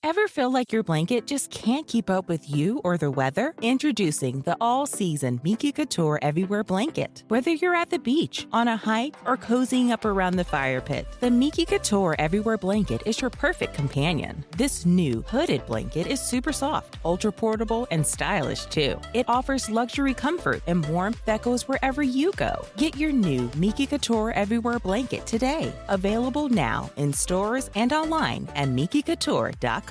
Ever feel like your blanket just can't keep up with you or the weather? Introducing the all-season Miki Couture Everywhere Blanket. Whether you're at the beach, on a hike, or cozying up around the fire pit, the Miki Couture Everywhere Blanket is your perfect companion. This new hooded blanket is super soft, ultra-portable, and stylish too. It offers luxury comfort and warmth that goes wherever you go. Get your new Miki Couture Everywhere Blanket today. Available now in stores and online at MikiCouture.com.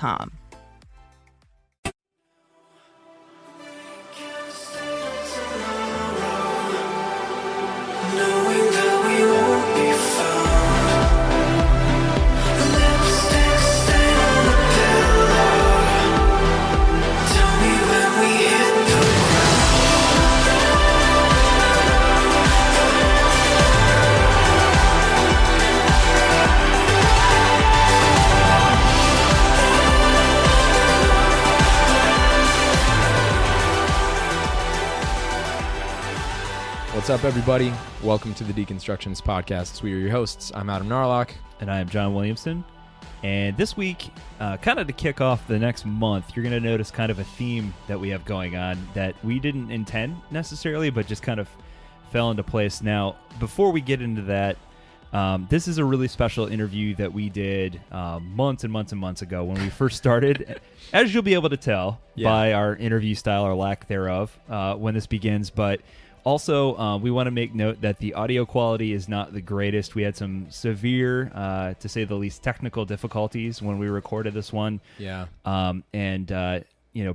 What's up, everybody? Welcome to the Deconstructions Podcast. We are your hosts. I'm Adam Narlock. And I am John Williamson. And this week, kind of to kick off the next month, you're going to notice kind of a theme that we have going on that we didn't intend necessarily, but just kind of fell into place. Now, before we get into that, this is a really special interview that we did months and months and months ago when we first started, as you'll be able to tell by our interview style or lack thereof when this begins. But also, we want to make note that the audio quality is not the greatest. We had some severe, to say the least, technical difficulties when we recorded this one. Yeah.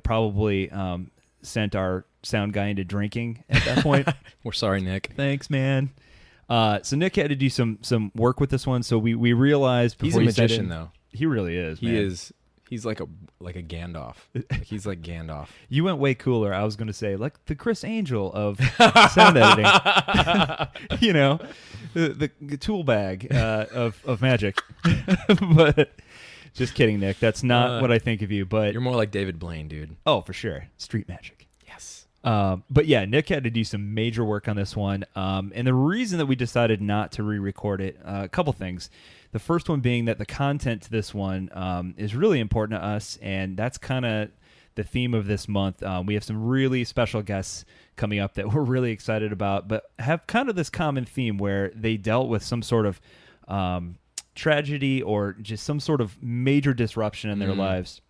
Probably sent our sound guy into drinking at that point. We're sorry, Nick. Thanks, man. So Nick had to do some work with this one. So we realized before he's a magician, though. He really is. He is. He's like a Gandalf. He's like Gandalf. You went way cooler. I was going to say, like the Chris Angel of sound editing. the tool bag of magic. But just kidding, Nick. That's not what I think of you. But you're more like David Blaine, dude. Oh, for sure. Street magic. Yes. But yeah, Nick had to do some major work on this one. And the reason that we decided not to re-record it, a couple things. The first one being that the content to this one is really important to us, and that's kind of the theme of this month. We have some really special guests coming up that we're really excited about, but have kind of this common theme where they dealt with some sort of tragedy or just some sort of major disruption in their lives.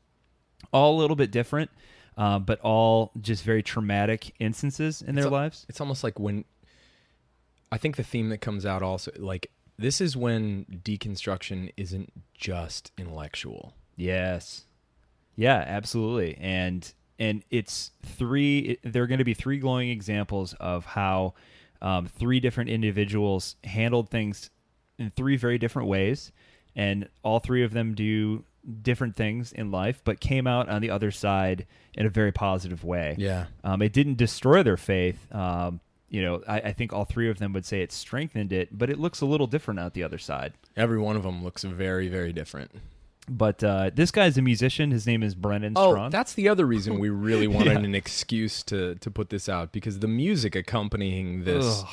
All a little bit different, but all just very traumatic instances in their lives. It's almost like when I think the theme that comes out also, like, this is when deconstruction isn't just intellectual. Yes. Yeah, absolutely. And it's there are going to be three glowing examples of how three different individuals handled things in three very different ways. And all three of them do different things in life, but came out on the other side in a very positive way. Yeah. It didn't destroy their faith. I think all three of them would say it strengthened it, but it looks a little different out the other side. Every one of them looks very, very different. But this guy's a musician. His name is Brennan Strawn. Oh, that's the other reason we really wanted an excuse to put this out, because the music accompanying this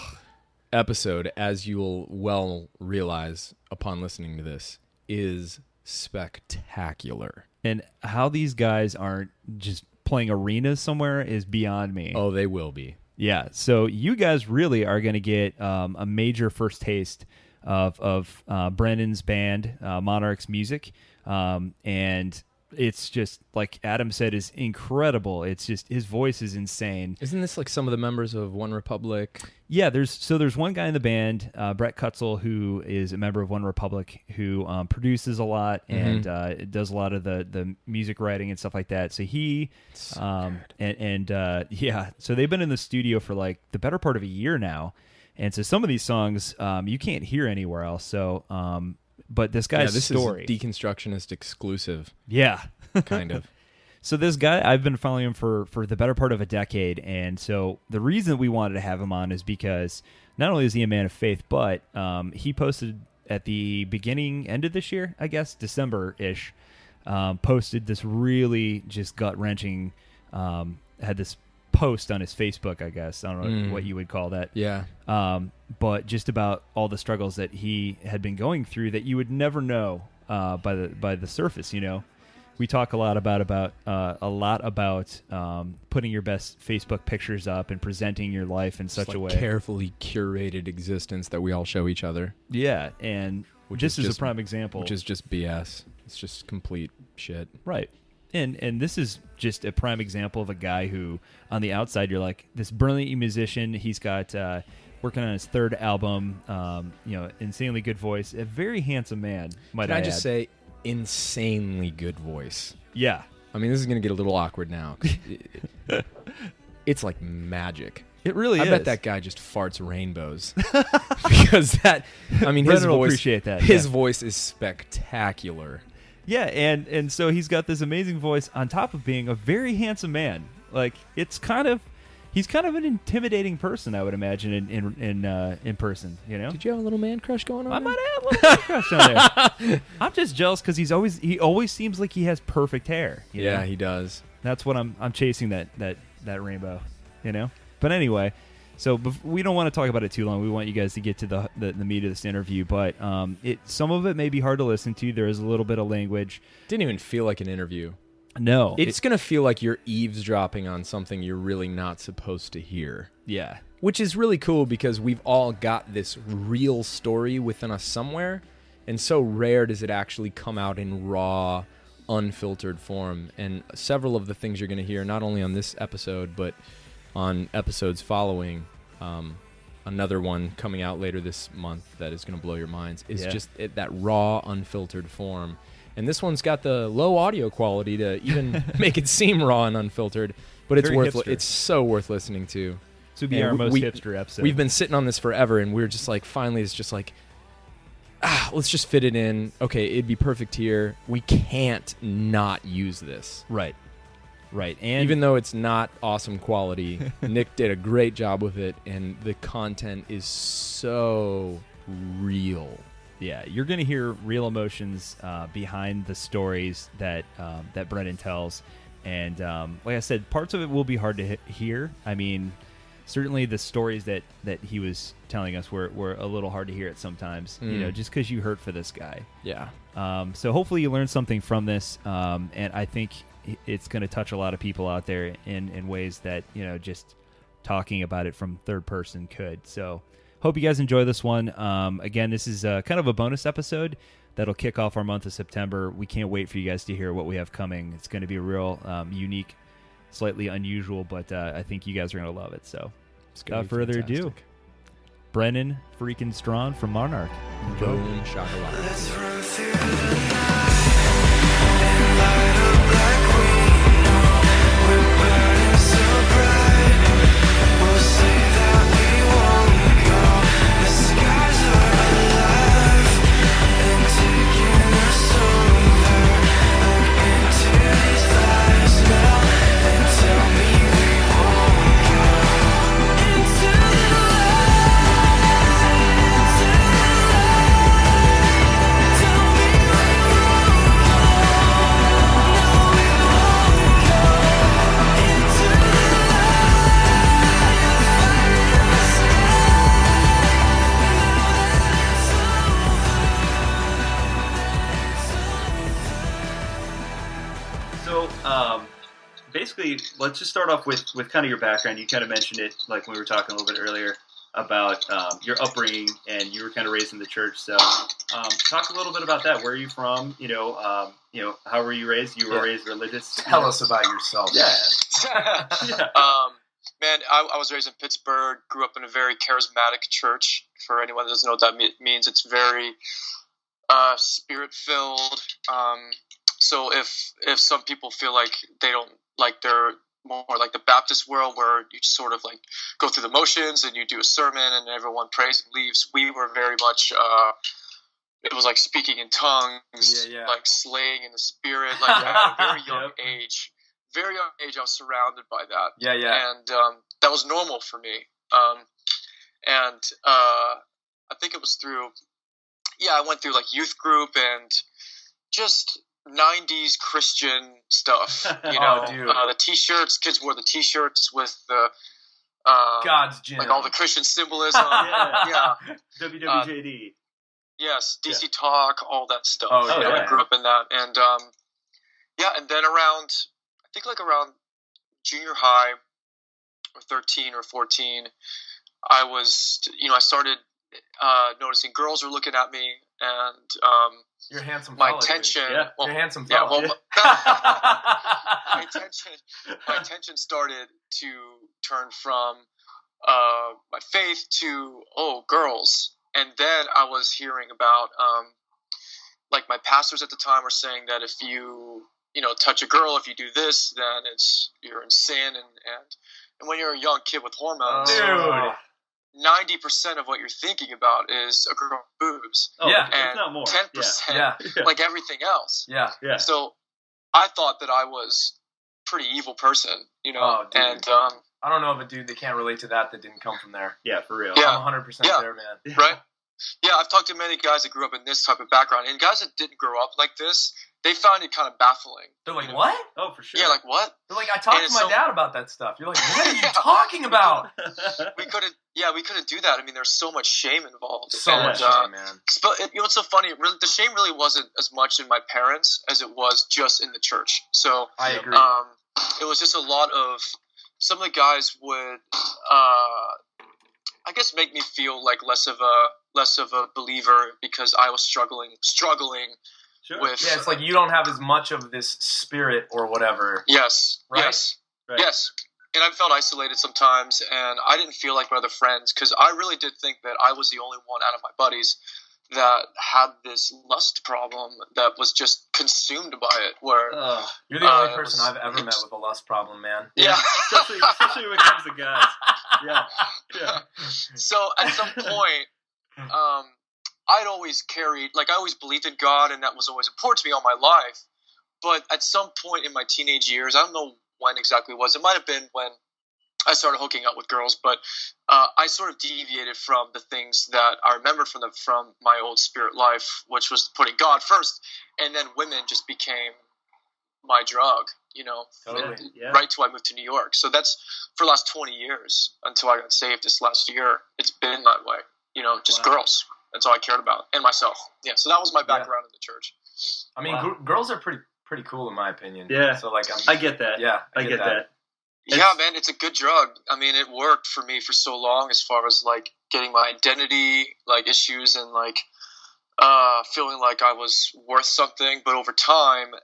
episode, as you'll well realize upon listening to this, is spectacular. And how these guys aren't just playing arenas somewhere is beyond me. Oh, they will be. Yeah, so you guys really are going to get a major first taste of Brennan's band, Monarch's music, and it's just, like Adam said, is incredible. It's just, his voice is insane. Isn't this like some of the members of One Republic? Yeah, there's one guy in the band, Brett Kutzel, who is a member of One Republic, who produces a lot and does a lot of the music writing and stuff like that. So he, so they've been in the studio for like the better part of a year now. And so some of these songs you can't hear anywhere else. So, but this guy's story. This is Deconstructionist exclusive. Yeah. Kind of. So this guy, I've been following him for the better part of a decade, and so the reason we wanted to have him on is because not only is he a man of faith, but he posted at the end of this year, I guess, December-ish, posted this really just gut-wrenching, had this post on his Facebook, I guess. I don't know what you would call that. Yeah. But just about all the struggles that he had been going through that you would never know by the surface, you know. we talk a lot about putting your best Facebook pictures up and presenting your life in such a way. Carefully curated existence that we all show each other. Yeah, and this is a prime example. Which is just BS. It's just complete shit. Right. And this is just a prime example of a guy who, on the outside, you're like, this brilliant musician. He's got working on his third album, insanely good voice. A very handsome man, Can I just say, insanely good voice. Yeah. I mean, this is going to get a little awkward now. It's like magic. It really is. I bet that guy just farts rainbows. Because his voice, appreciate that. His voice is spectacular. Yeah, and so he's got this amazing voice on top of being a very handsome man. Like, he's kind of an intimidating person, I would imagine, in person. You know? Did you have a little man crush going on? I might have a little man crush on there. I'm just jealous because he always seems like he has perfect hair. You know? He does. That's what I'm chasing, that rainbow. You know. But anyway, so we don't want to talk about it too long. We want you guys to get to the meat of this interview. But some of it may be hard to listen to. There is a little bit of language. Didn't even feel like an interview. No. It's going to feel like you're eavesdropping on something you're really not supposed to hear. Yeah. Which is really cool because we've all got this real story within us somewhere. And so rare does it actually come out in raw, unfiltered form. And several of the things you're going to hear, not only on this episode, but on episodes following, another one coming out later this month that is going to blow your minds, is just that raw, unfiltered form. And this one's got the low audio quality to even make it seem raw and unfiltered, but it's so worth listening to. This would be our most hipster episode. We've been sitting on this forever, and we're just like, finally, it's just like, let's just fit it in. Okay, it'd be perfect here. We can't not use this. Right. And even though it's not awesome quality, Nick did a great job with it, and the content is so real. Yeah, you're going to hear real emotions behind the stories that Brennan tells. And like I said, parts of it will be hard to hear. I mean, certainly the stories that he was telling us were a little hard to hear at sometimes, just because you hurt for this guy. Yeah. So hopefully you learned something from this, and I think it's going to touch a lot of people out there in ways that, just talking about it from third person could. So hope you guys enjoy this one. Again, this is kind of a bonus episode that'll kick off our month of September. We can't wait for you guys to hear what we have coming. It's going to be a real unique, slightly unusual, but I think you guys are going to love it. So without further ado, Brennan freaking Strawn from Monarch. Boom shakalaka. Let's run through the night and light up like we know we're burning so bright. We'll say that we won't go. The skies are alive and taking us over. Look into these eyes now and tell me we won't go. Into the basically, let's just start off with kind of your background. You kind of mentioned it, like when we were talking a little bit earlier about your upbringing, and you were kind of raised in the church. So, talk a little bit about that. Where are you from? How were you raised? You were raised religious. Tell us about yourself. Yeah. Man, I was raised in Pittsburgh. Grew up in a very charismatic church. For anyone that doesn't know what that means, it's very spirit filled. So if some people feel like they don't like, they're more like the Baptist world where you just sort of like go through the motions and you do a sermon and everyone prays and leaves, we were very much it was like speaking in tongues, like slaying in the spirit, like at a very young age. Very young age, I was surrounded by that. And that was normal for me. And I think it was through, I went through like youth group and just 90s Christian stuff, the t-shirts, kids wore the t-shirts with the God's gym, like all the Christian symbolism. WWJD. Yes, DC Talk, all that stuff. I grew up in that, and and then around junior high, or 13 or 14, I started noticing girls were looking at me, and You're a handsome my fella, dude. attention. Yeah. Well, You're a handsome yeah, fella. well, my attention started to turn from my faith to girls, and then I was hearing about like my pastors at the time were saying that if you touch a girl, if you do this, then you're in sin, and when you're a young kid with hormones, Dude. 90% of what you're thinking about is a girl boobs. Oh, Yeah. if And not more. 10% Yeah. like everything else. Yeah. Yeah. So I thought that I was a pretty evil person, Oh, dude. and I don't know of a dude that can't relate to that didn't come from there. Yeah, for real. Yeah. I'm 100% Yeah. there, man. right? Yeah, I've talked to many guys that grew up in this type of background, and guys that didn't grow up like this, they found it kind of baffling. They're like, what? Oh, for sure. Yeah, like what? They're like, I talked And to my so- dad about that stuff. You're like, what are you Yeah. talking about? We couldn't do that. I mean, there's so much shame involved. So And, much shame, man. But what's so funny? Really, the shame really wasn't as much in my parents as it was just in the church. So I agree. it was just a lot of some of the guys would, I guess, make me feel like less of a believer because I was struggling Sure. with. Yeah, it's like you don't have as much of this spirit or whatever. Yes, Right? yes, Right. yes. And I felt isolated sometimes, and I didn't feel like my other friends because I really did think that I was the only one out of my buddies that had this lust problem that was just consumed by it. Where You're the only it person was- I've ever met with a lust problem, man. yeah. especially when it comes to guys. Yeah. Yeah. So at some point, I'd always I always believed in God, and that was always important to me all my life. But at some point in my teenage years, I don't know when exactly it was. It might have been when I started hooking up with girls, but I sort of deviated from the things that I remembered from my old spirit life, which was putting God first, and then women just became my drug, Totally. Yeah. right till I moved to New York. So that's for the last 20 years until I got saved this last year. It's been that way, just Wow. girls. That's all I cared about, and myself. Yeah, so that was my background in the church. I mean, Wow. girls are pretty cool in my opinion. Yeah. So like, I get that. yeah, I get that. Yeah, man, it's a good drug. I mean, it worked for me for so long as far as like getting my identity issues and feeling like I was worth something. But over time,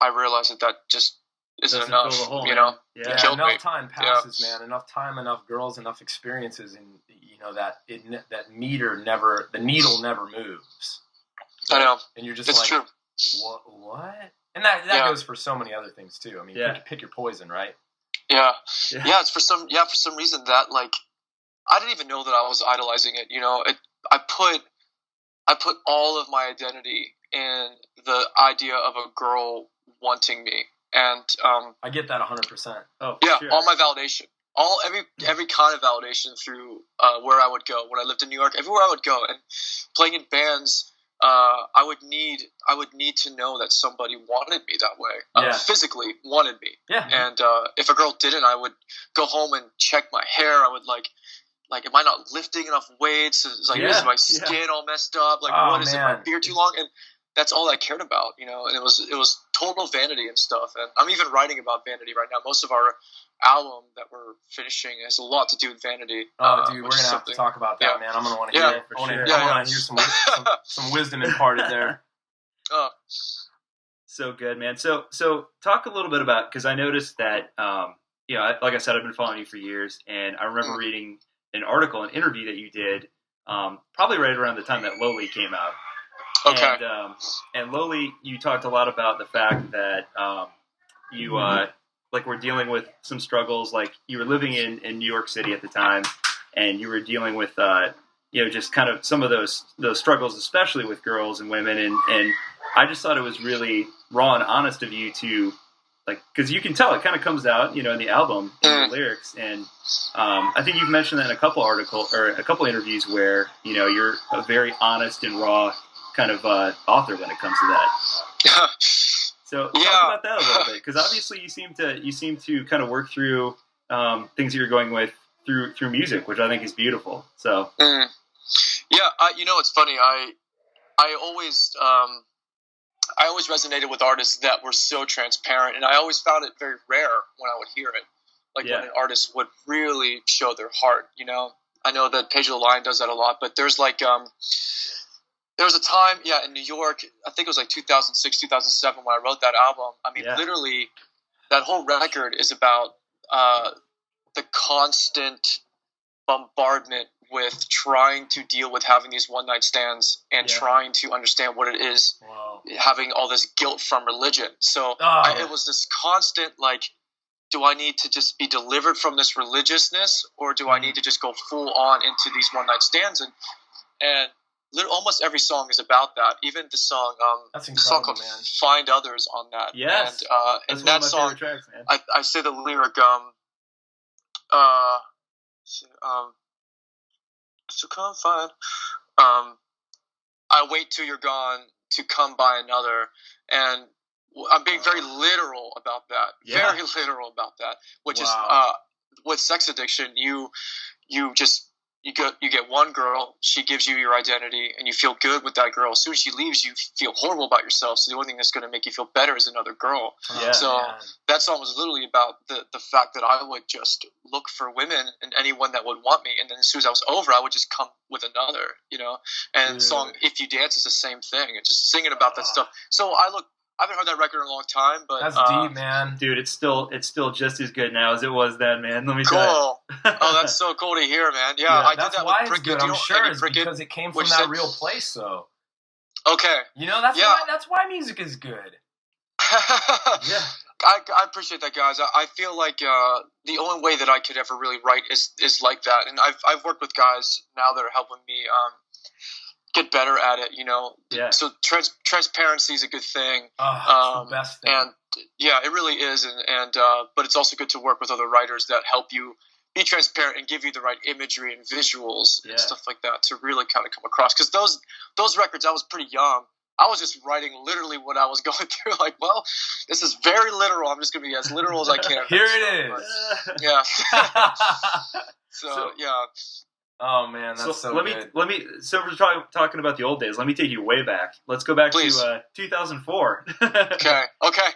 I realized that just isn't Doesn't enough. fill the hole, You man. know, Yeah. Yeah, killed enough me. time passes, man. Enough time, enough girls, enough experiences, and that meter never, the needle never moves. I know. And you're just It's like, true. what? And that Yeah. goes for so many other things too. I mean, Yeah. pick your poison, right? Yeah. Yeah. Yeah, it's for some reason that I didn't even know that I was idolizing it. I put all of my identity in the idea of a girl wanting me, and I get that 100%. Oh, yeah, sure. all my validation, every kind of validation through where I would go when I lived in New York. Everywhere I would go and playing in bands, I would need to know that somebody wanted me that way, Yeah. physically wanted me. Yeah. And if a girl didn't, I would go home and check my hair. I would am I not lifting enough weights? Is Yeah, my skin all messed up? Oh, What is it? My man. beard too long? And that's all I cared about, And it was total vanity and stuff. And I'm even writing about vanity right now. Most of our album that we're finishing has a lot to do with vanity. Oh, dude, we're which gonna is have to something- talk about that, Yeah. man. I'm gonna want to Yeah, hear. for I want to sure. Yeah, hear some wisdom imparted there. So good, man. So talk a little bit about, because I noticed that, like I said, I've been following you for years, and I remember reading an article, an interview that you did, probably right around the time that Lowly came out. Okay. And Lowly, you talked a lot about the fact that you were dealing with some struggles, like you were living in New York City at the time, and you were dealing with just kind of some of those struggles, especially with girls and women, and I just thought it was really raw and honest of you to, because you can tell it kind of comes out, in the album, in the lyrics, and I think you've mentioned that in a couple articles or a couple interviews where you're a very honest and raw kind of author when it comes to that. So talk about that a little bit, because obviously you seem to kind of work through things that you're going with through music, which I think is beautiful. So yeah, it's funny. I always I always resonated with artists that were so transparent, and I always found it very rare when I would hear it. Like when an artist would really show their heart, you know. I know that Page of the Lion does that a lot, but there's like there was a time, in New York, I think it was like 2006, 2007 when I wrote that album. I mean, literally, that whole record is about the constant bombardment with trying to deal with having these one-night stands and trying to understand what it is, having all this guilt from religion. So it was this constant, like, do I need to just be delivered from this religiousness, or do I need to just go full on into these one-night stands? And almost every song is about that. Even the song, That's the song called man. "Find Others" on that. Yes, and that song, tracks, man. I say the lyric, so come find. I wait till you're gone to come by another, and I'm being very literal about that. Very literal about that. Which is with sex addiction, you get one girl, she gives you your identity, and you feel good with that girl. As soon as she leaves, you feel horrible about yourself. So the only thing that's going to make you feel better is another girl. That song was literally about the fact that I would just look for women and anyone that would want me, and then as soon as I was over, I would just come with another, you know. And the song "If You Dance" is the same thing. It's just singing about that stuff. So I haven't heard that record in a long time, but that's deep, man. Dude, it's still just as good now as it was then, man. Let me tell you. Cool. Oh, that's so cool to hear, man. Yeah, I did that why with it's Brickett. good. I'm sure it's because it came from that real place, though. Okay. You know, that's why music is good. I appreciate that, guys. I feel like the only way that I could ever really write is like that, and I've worked with guys now that are helping me get better at it, you know. Yeah. So transparency is a good thing. It's the best thing. And it really is, and but it's also good to work with other writers that help you be transparent and give you the right imagery and visuals and stuff like that to really kind of come across. Because those records, I was pretty young. I was just writing literally what I was going through. Like, well, this is very literal. I'm just going to be as literal as I can. Here it is. Yeah. So yeah. Oh man, that's so good. So we're talking about the old days. Let me take you way back. Let's go back to 2004. Okay.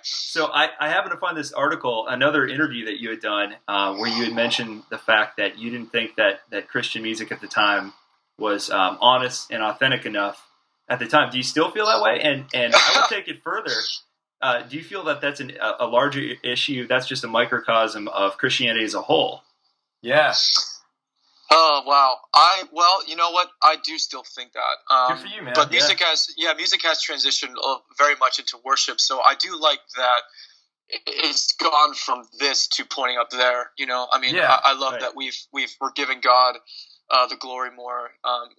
So I happened to find this article, another interview that you had done, where you had mentioned the fact that you didn't think that Christian music at the time was honest and authentic enough at the time. Do you still feel that way? And I would take it further. Do you feel that that's a larger issue? That's just a microcosm of Christianity as a whole. Yeah. Oh wow! Well, you know what? I do still think that. Good for you, man. But music has transitioned very much into worship. So I do like that it's gone from this to pointing up there. You know, I mean, I love that we're giving God the glory more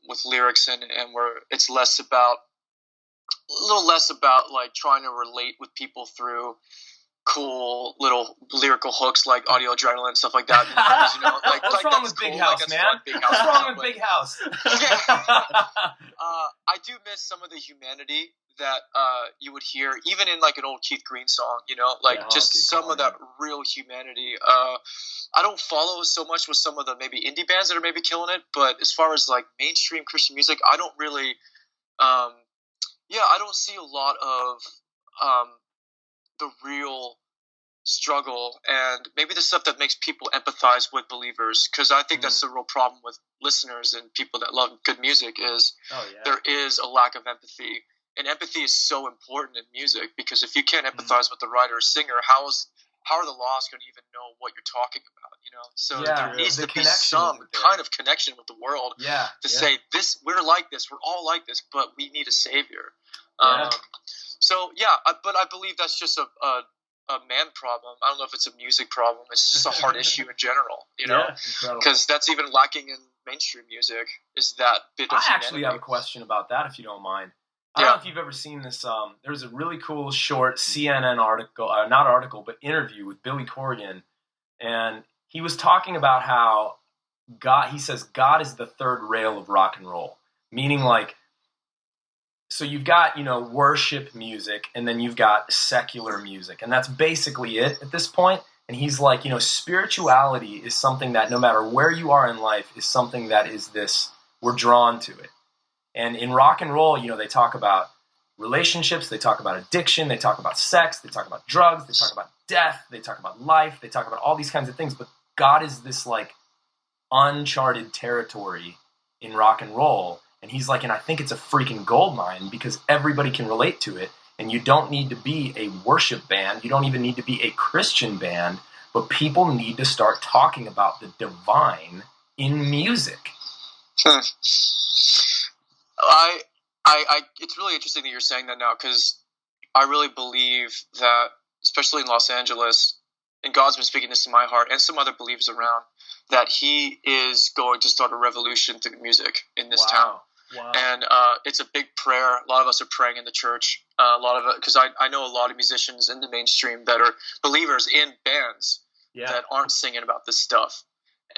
with lyrics, and it's a little less about like trying to relate with people through cool little lyrical hooks like Audio Adrenaline and stuff like that. You know, like, what's wrong with Big House, man? What's wrong with Big House? I do miss some of the humanity that you would hear, even in like an old Keith Green song. You know, like some of that real humanity. I don't follow so much with some of the maybe indie bands that are maybe killing it, but as far as like mainstream Christian music, I don't really. I don't see a lot of the real struggle and maybe the stuff that makes people empathize with believers, because I think that's the real problem with listeners and people that love good music is there is a lack of empathy, and empathy is so important in music, because if you can't empathize with the writer or singer, how are the lost going to even know what you're talking about, you know? So there needs to be some kind of connection with the world to say this, we're like this, we're all like this, but we need a savior. But I believe that's just a man problem. I don't know if it's a music problem. It's just a hard issue in general, you know? Because that's even lacking in mainstream music, is that bit of humanity. I actually have a question about that, if you don't mind. I don't know if you've ever seen this. There's a really cool short CNN article, interview with Billy Corgan. And he was talking about how he says God is the third rail of rock and roll. Meaning like, so you've got, you know, worship music, and then you've got secular music, and that's basically it at this point. And he's like, you know, spirituality is something that no matter where you are in life is something that is we're drawn to it. And in rock and roll, you know, they talk about relationships, they talk about addiction, they talk about sex, they talk about drugs, they talk about death, they talk about life, they talk about all these kinds of things. But God is this like uncharted territory in rock and roll. And he's like, and I think it's a freaking gold mine because everybody can relate to it. And you don't need to be a worship band. You don't even need to be a Christian band. But people need to start talking about the divine in music. It's really interesting that you're saying that now, because I really believe that, especially in Los Angeles, and God's been speaking this to my heart and some other believers around, that he is going to start a revolution through music in this town. Wow. And it's a big prayer. A lot of us are praying in the church. A lot of it, because I know a lot of musicians in the mainstream that are believers in bands that aren't singing about this stuff.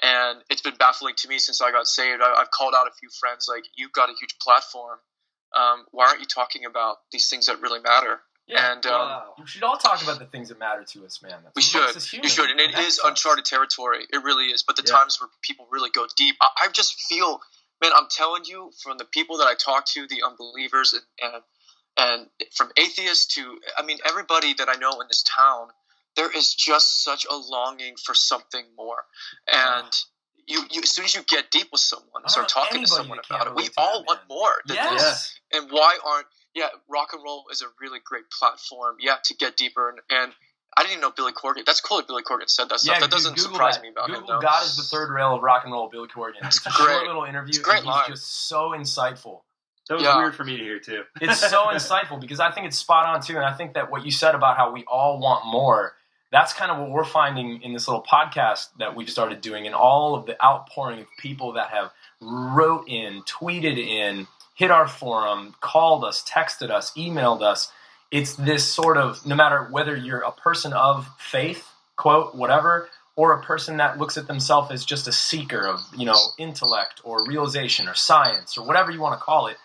And it's been baffling to me since I got saved. I've called out a few friends, like, you've got a huge platform. Why aren't you talking about these things that really matter? Yeah, and you should all talk about the things that matter to us, man. We should. You should. And it is uncharted territory. It really is. But the times where people really go deep, I just feel, man, I'm telling you, from the people that I talk to, the unbelievers, and from atheists to, I mean, everybody that I know in this town, there is just such a longing for something more. And you as soon as you get deep with someone, start talking to someone about it, we all want more than this. And why aren't, rock and roll is a really great platform, to get deeper. And I didn't even know Billy Corgan. That's cool that Billy Corgan said that stuff. That doesn't surprise me about him, though. God is the third rail of rock and roll, Billy Corgan. It's a short little interview. It's a great line. He's just so insightful. That was weird for me to hear, too. It's so insightful because I think it's spot on, too. And I think that what you said about how we all want more, that's kind of what we're finding in this little podcast that we've started doing, and all of the outpouring of people that have wrote in, tweeted in, hit our forum, called us, texted us, emailed us. It's this sort of, no matter whether you're a person of faith, quote, whatever, or a person that looks at themselves as just a seeker of, intellect or realization or science or whatever you want to call it,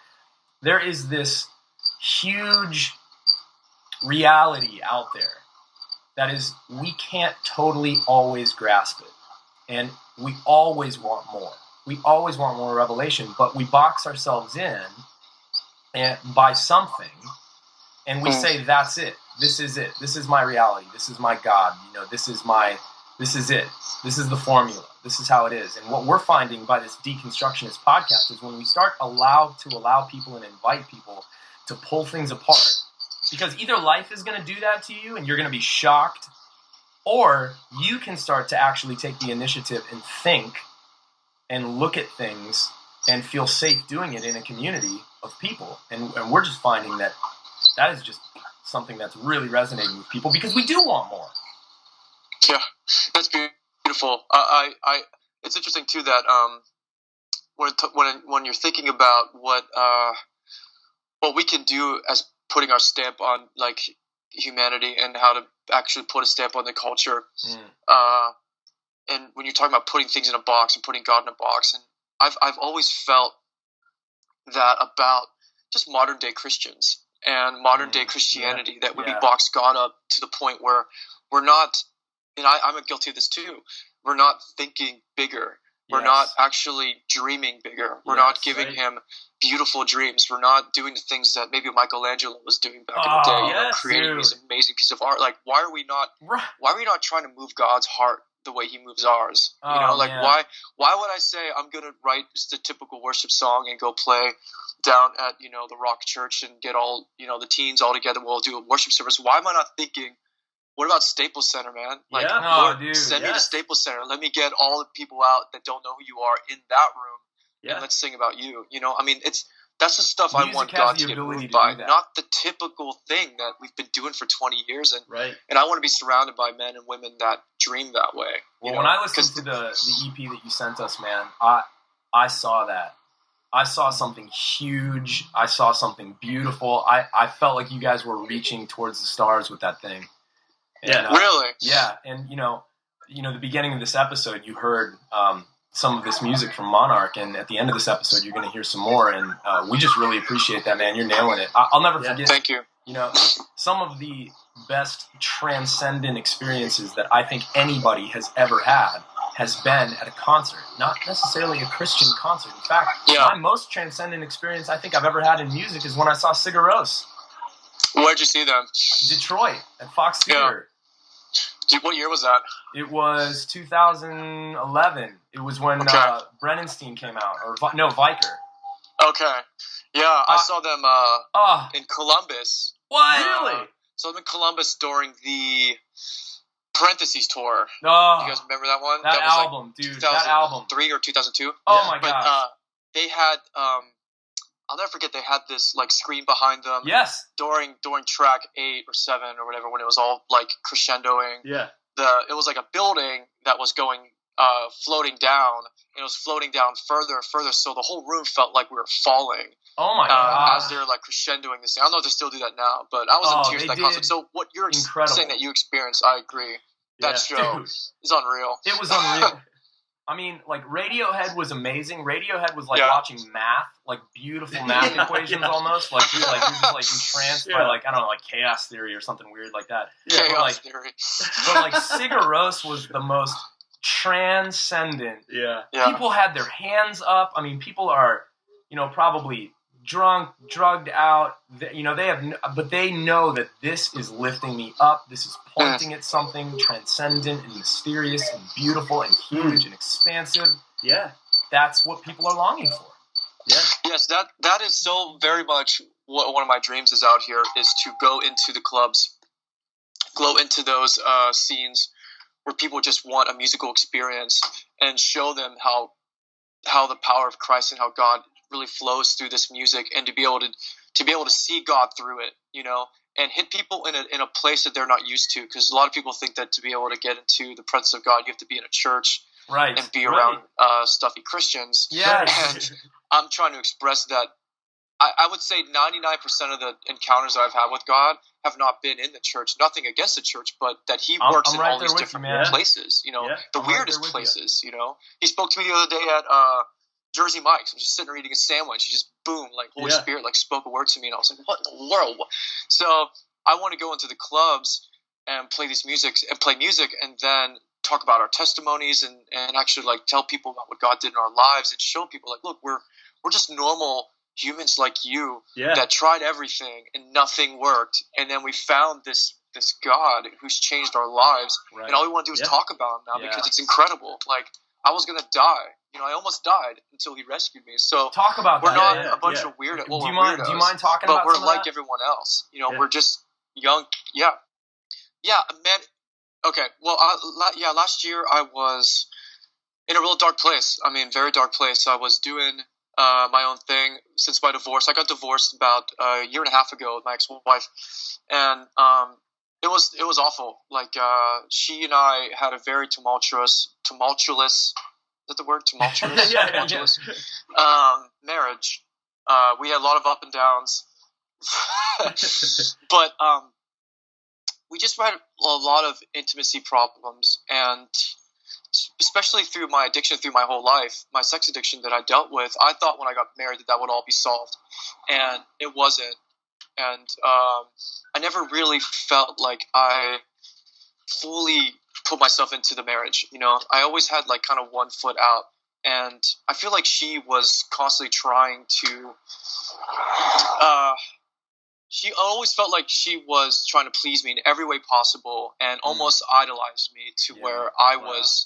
there is this huge reality out there that is, we can't totally always grasp it. And we always want more. We always want more revelation, but we box ourselves in by something, and we say, that's it. This is it. This is my reality. This is my God. This is it. This is the formula. This is how it is. And what we're finding by this deconstructionist podcast is when we start allow people and invite people to pull things apart, because either life is going to do that to you and you're going to be shocked, or you can start to actually take the initiative and think and look at things and feel safe doing it in a community of people. And we're just finding that is just something that's really resonating with people because we do want more. Yeah, that's beautiful. It's interesting too that when you're thinking about what we can do as putting our stamp on like humanity and how to actually put a stamp on the culture. And when you're talking about putting things in a box and putting God in a box, and I've always felt that about just modern day Christians and modern day Christianity, that we box God up to the point where we're not, and I'm guilty of this too, we're not thinking bigger. We're not actually dreaming bigger. We're not giving him beautiful dreams. We're not doing the things that maybe Michelangelo was doing back in the day, creating these amazing pieces of art. Like, why are we not trying to move God's heart the way he moves ours? Why would I say I'm going to write just a typical worship song and go play down at, the Rock Church and get all, the teens all together, we'll do a worship service? Why am I not thinking, what about Staples Center, man? Like, Lord, send me to Staples Center. Let me get all the people out that don't know who you are in that room, and let's sing about you. I mean, that's the stuff I want God to get moved by, not the typical thing that we've been doing for 20 years. And I want to be surrounded by men and women that dream that way. Well, when I listened to the EP that you sent us, man, I saw that. I saw something huge. I saw something beautiful. I felt like you guys were reaching towards the stars with that thing. And, really? Yeah, and the beginning of this episode, you heard some of this music from Monarch, and at the end of this episode, you're going to hear some more, and we just really appreciate that, man. You're nailing it. I'll never forget. Thank you. Some of the best transcendent experiences that I think anybody has ever had has been at a concert, not necessarily a Christian concert. In fact, my most transcendent experience I think I've ever had in music is when I saw Sigur Rós. Where'd you see them? Detroit at Fox Theater. Dude, what year was that? It was 2011. It was when Brennan's team came out, Viker. Okay. Yeah, I saw them in Columbus. What? Really? Saw them in Columbus during the Parentheses tour. Oh, you guys remember that one? That was album, dude. That album. 2003 or 2002. Oh my gosh. But they had I'll never forget. They had this like screen behind them. Yes. During track 8 or 7 or whatever, when it was all like crescendoing. Yeah. It was like a building that was going floating down, and it was floating down further and further, so the whole room felt like we were falling. Oh my god! As they're like crescendoing this thing. I don't know if they still do that now, but I was in tears at that concert. So what you're saying that you experienced, I agree. That show is unreal. It was unreal. I mean, like, Radiohead was amazing. Radiohead was like watching math, like beautiful math equations almost. Like, you're just like entranced by like, I don't know, like chaos theory or something weird like that. Chaos theory. But like Sigur Rós was the most transcendent. Yeah. People had their hands up. I mean, people are, probably drunk, drugged out. But they know that this is lifting me up. This is pointing at something transcendent and mysterious and beautiful and huge and expansive. Yeah, that's what people are longing for. Yeah. Yes, that is so very much what one of my dreams is out here, is to go into the clubs, go into those scenes where people just want a musical experience and show them how the power of Christ and how God really flows through this music, and to be able to see God through it, and hit people in a place that they're not used to, because a lot of people think that to be able to get into the presence of God, you have to be in a church and be around stuffy Christians. Yeah. And I'm trying to express that I would say 99% of the encounters that I've had with God have not been in the church. Nothing against the church, but that He works in all these different places, the weirdest places, He spoke to me the other day at Jersey Mike's. I'm just sitting there eating a sandwich. He just boom, like Holy Spirit, like spoke a word to me, and I was like, "What in the world?" So I want to go into the clubs and play music, and then talk about our testimonies and actually like tell people about what God did in our lives, and show people like, look, we're just normal humans like you that tried everything and nothing worked, and then we found this God who's changed our lives, and all we want to do is talk about Him now because it's incredible. Like, I was gonna die. I almost died until He rescued me. So talk about we're that. not a bunch of weirdos. Well, do you weirdos, mind talking but about we're some like of that? everyone else. We're just young. Yeah, man. Okay. Well, last year I was in a real dark place. I mean, very dark place. I was doing my own thing since my divorce. I got divorced about a year and a half ago with my ex-wife, and it was awful. Like, she and I had a very tumultuous. Is that the word? Tumultuous? Tumultuous. Marriage. We had a lot of up and downs. But we just had a lot of intimacy problems, and especially through my addiction through my whole life, my sex addiction that I dealt with, I thought when I got married that would all be solved, and it wasn't. And I never really felt like I fully put myself into the marriage. I always had like kind of one foot out, and I feel like she was constantly trying to she always felt like she was trying to please me in every way possible, and almost idolized me to where I was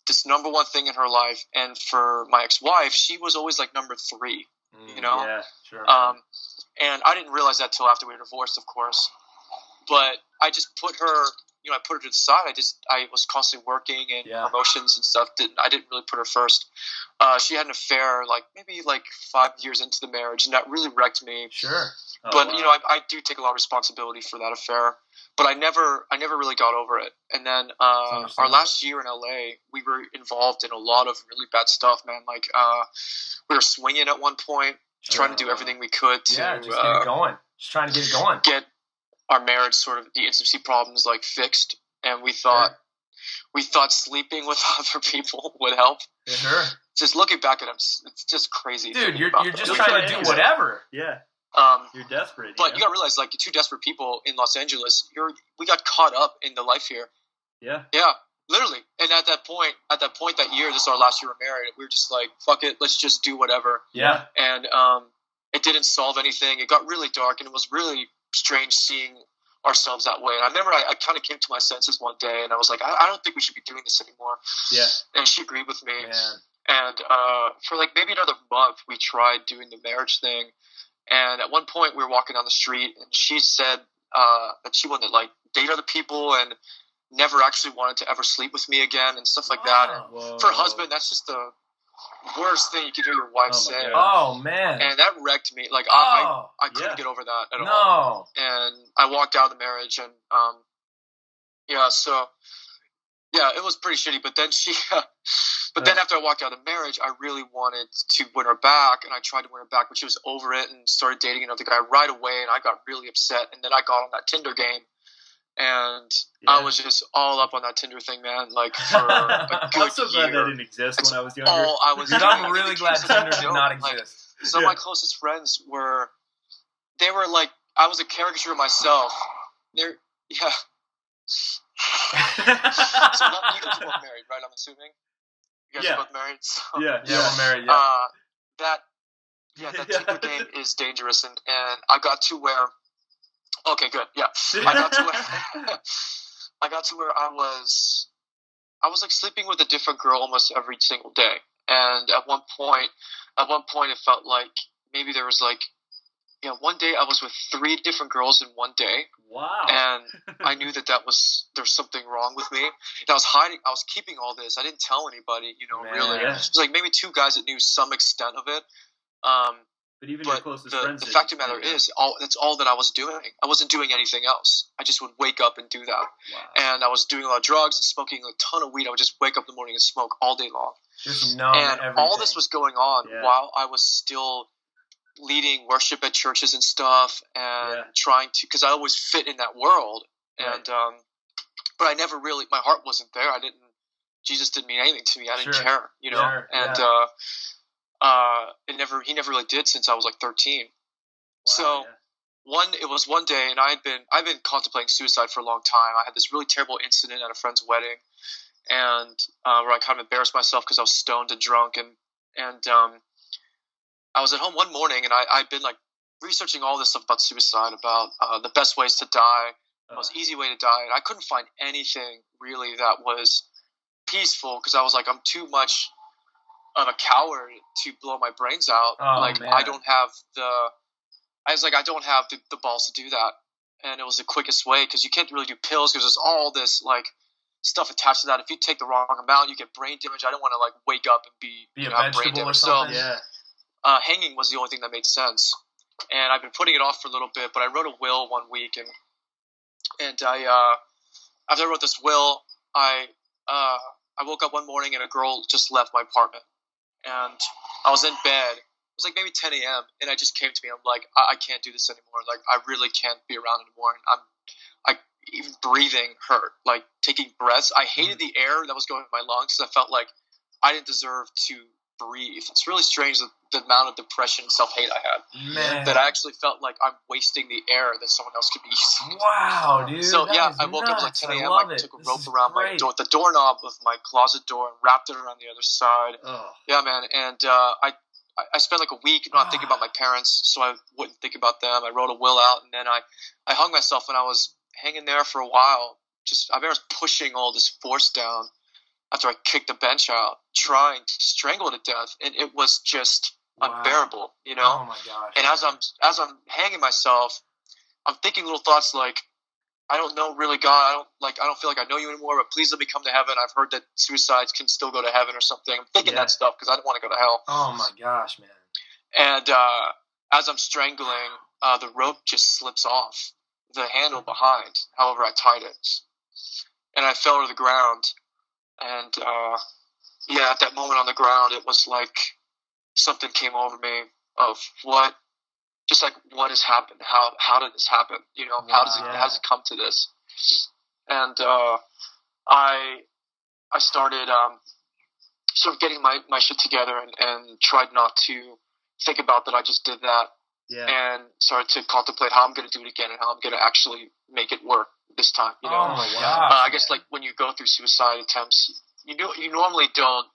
this number one thing in her life. And for my ex-wife, she was always like number 3, Yeah, sure. And I didn't realize that till after we were divorced, of course. But I just put her, I put her to the side. I was constantly working and promotions and stuff. I didn't really put her first. She had an affair, maybe 5 years into the marriage, and that really wrecked me. Sure. But I do take a lot of responsibility for that affair. But I never really got over it. And then our last year in LA, we were involved in a lot of really bad stuff, man. We were swinging at one point, trying to do everything we could to just get it going. Just trying to get it going. Get our marriage, sort of the intimacy problems, fixed. And we thought sleeping with other people would help. Sure. Just looking back at him, it's just crazy. Dude, you're just trying to do whatever. Yeah. You're desperate. But you gotta realize, two desperate people in Los Angeles, we got caught up in the life here. Yeah. Yeah, literally. And at that point that year, this is our last year we're married, we were just like, fuck it, let's just do whatever. Yeah. And it didn't solve anything. It got really dark, and it was really, strange seeing ourselves that way. And I remember I kind of came to my senses one day, and I was like, I don't think we should be doing this anymore. Yeah. And she agreed with me. Man. And for like maybe another month, we tried doing the marriage thing. And at one point, we were walking down the street, and she said that she wanted to like date other people and never actually wanted to ever sleep with me again and stuff like that. And for a husband, that's just the worst thing you could hear your wife say. Oh man! And that wrecked me. Like I couldn't get over that at all. And I walked out of the marriage, and it was pretty shitty. But then then after I walked out of the marriage, I really wanted to win her back, and I tried to win her back, but she was over it and started dating another guy right away, and I got really upset. And then I got on that Tinder game. And I was just all up on that Tinder thing, man. Like for a good I'm so glad year. that didn't exist when I was younger. All I was. Dude, I'm really glad Tinder did not exist. Like, some of my closest friends were like, I was a caricature of myself. So you guys are both married, right? I'm assuming. You guys are both married. So, yeah, we're married. Yeah. That Tinder game is dangerous, and I got to where. Okay, good. Yeah, I got to where I was like sleeping with a different girl almost every single day. And at one point, it felt like maybe there was like, one day I was with 3 different girls in one day. Wow. And I knew there's something wrong with me. And I was keeping all this. I didn't tell anybody, really. Yeah. It was like maybe 2 guys that knew some extent of it. But even your closest friends. The fact of the matter is, that's all that I was doing. I wasn't doing anything else. I just would wake up and do that. Wow. And I was doing a lot of drugs and smoking a ton of weed. I would just wake up in the morning and smoke all day long. Just numb and everything. all this was going on while I was still leading worship at churches and stuff, and trying to, because I always fit in that world. And but I never really, my heart wasn't there. Jesus didn't mean anything to me. I didn't care, and he never really did since I was like 13. Wow, so it was one day, and I've been contemplating suicide for a long time. I had this really terrible incident at a friend's wedding, and where I kind of embarrassed myself because I was stoned and drunk, and I was at home one morning, and I'd been like researching all this stuff about suicide, about the best ways to die, the most easy way to die, and I couldn't find anything really that was peaceful, because I was like, I'm too much of a coward to blow my brains out. Man. I don't have the balls to do that. And it was the quickest way, because you can't really do pills, because there's all this like stuff attached to that. If you take the wrong amount, you get brain damage. I don't want to like wake up and be a have brain vegetable or damage. something. So hanging was the only thing that made sense. And I've been putting it off for a little bit, but I wrote a will one week, and I after I wrote this will, I woke up one morning and a girl just left my apartment. And I was in bed. It was like maybe 10 a.m. And it just came to me. I'm like, I can't do this anymore. Like, I really can't be around anymore. And even breathing hurt. Like, taking breaths. I hated the air that was going in my lungs, because I felt like I didn't deserve to breathe. It's really strange, the amount of depression and self-hate I had. Man. That I actually felt like I'm wasting the air that someone else could be using. Wow, dude. So, I woke up at like 10 a.m. I took a rope around the doorknob of my closet door, and wrapped it around the other side. Oh. Yeah, man. And I spent like a week not thinking about my parents, so I wouldn't think about them. I wrote a will out, and then I hung myself, and I was hanging there for a while. I was pushing all this force down after I kicked the bench out, trying to strangle it to death, and it was just unbearable, Oh my gosh. And as I'm hanging myself, I'm thinking little thoughts like, I don't know really, God. I don't feel like I know you anymore, but please let me come to heaven. I've heard that suicides can still go to heaven or something. I'm thinking that stuff because I don't want to go to hell. Oh my gosh, man. And as I'm strangling, the rope just slips off the handle behind, however I tied it. And I fell to the ground. And at that moment on the ground, it was like something came over me of what has happened? How did this happen? How does it come to this? And I started sort of getting my shit together, and tried not to think about that I just did that, and started to contemplate how I'm going to do it again, and how I'm going to actually make it work this time. Oh my gosh, I guess like when you go through suicide attempts, you normally don't.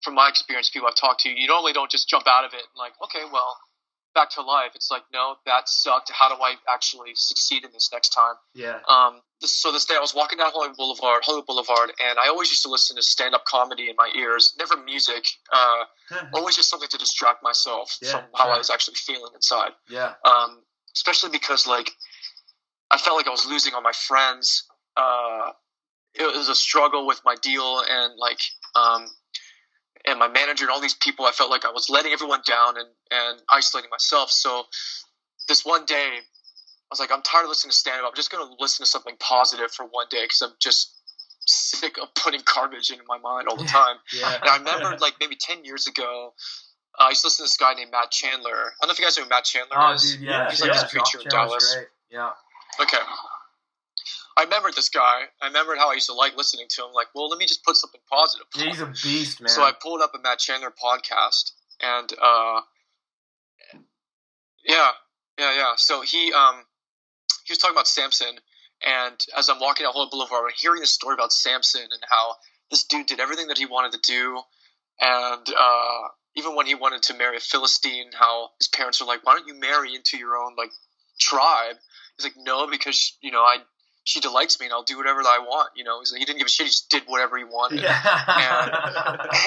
From my experience, people I've talked to, you normally don't just jump out of it and like, okay, well, back to life. It's like, no, that sucked. How do I actually succeed in this next time? Yeah. This day I was walking down Hollywood Boulevard, and I always used to listen to stand-up comedy in my ears. Never music. Always just something to distract myself from how I was actually feeling inside. Yeah. Especially because, like, I felt like I was losing all my friends. It was a struggle with my deal and, like, and my manager and all these people. I felt like I was letting everyone down and isolating myself. So this one day, I was like, I'm tired of listening to stand-up. I'm just going to listen to something positive for one day because I'm just sick of putting garbage into my mind all the time. Yeah. And I remember, like, maybe 10 years ago, I used to listen to this guy named Matt Chandler. I don't know if you guys know who Matt Chandler is. Dude, yeah. He's like this preacher in Dallas. Great. Yeah. Okay. I remembered this guy. I remembered how I used to like listening to him. Like, well, let me just put something positive. Yeah, he's a beast, man. So I pulled up a Matt Chandler podcast, and yeah. So he was talking about Samson, and as I'm walking down Hollywood Boulevard, I'm hearing this story about Samson and how this dude did everything that he wanted to do, and even when he wanted to marry a Philistine, how his parents were like, "Why don't you marry into your own like tribe?" He's like, "No, because she delights me, and I'll do whatever that I want." He's like, he didn't give a shit. He just did whatever he wanted. Yeah.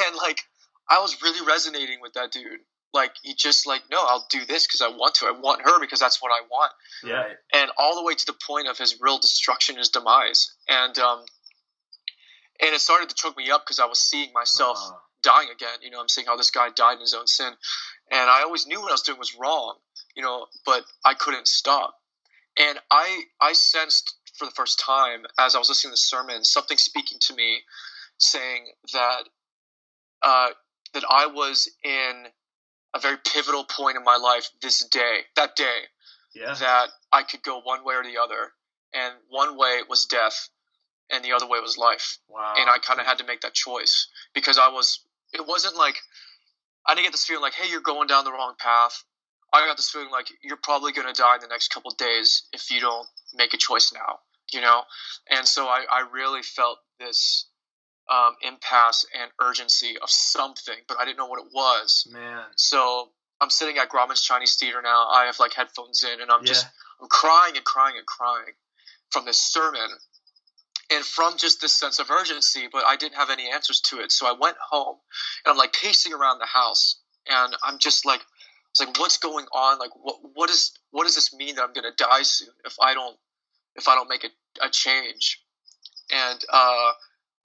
And like, I was really resonating with that dude. Like, he just like, no, I'll do this because I want to. I want her because that's what I want. Yeah. And all the way to the point of his real destruction, his demise. And it started to choke me up because I was seeing myself dying again. I'm seeing how this guy died in his own sin. And I always knew what I was doing was wrong, but I couldn't stop. And I sensed for the first time as I was listening to the sermon, something speaking to me saying that that I was in a very pivotal point in my life that day, that I could go one way or the other. And one way was death and the other way was life. Wow. And I kind of had to make that choice because it wasn't like, I didn't get this feeling like, hey, you're going down the wrong path. I got this feeling like you're probably going to die in the next couple of days if you don't make a choice now, And so I really felt this impasse and urgency of something, but I didn't know what it was. Man. So I'm sitting at Grauman's Chinese Theater now. I have like headphones in, and I'm crying and crying and crying from this sermon and from just this sense of urgency, but I didn't have any answers to it. So I went home and I'm like pacing around the house, and I'm just like, it's like, what's going on? Like, what does this mean that I'm going to die soon if I don't make a change? And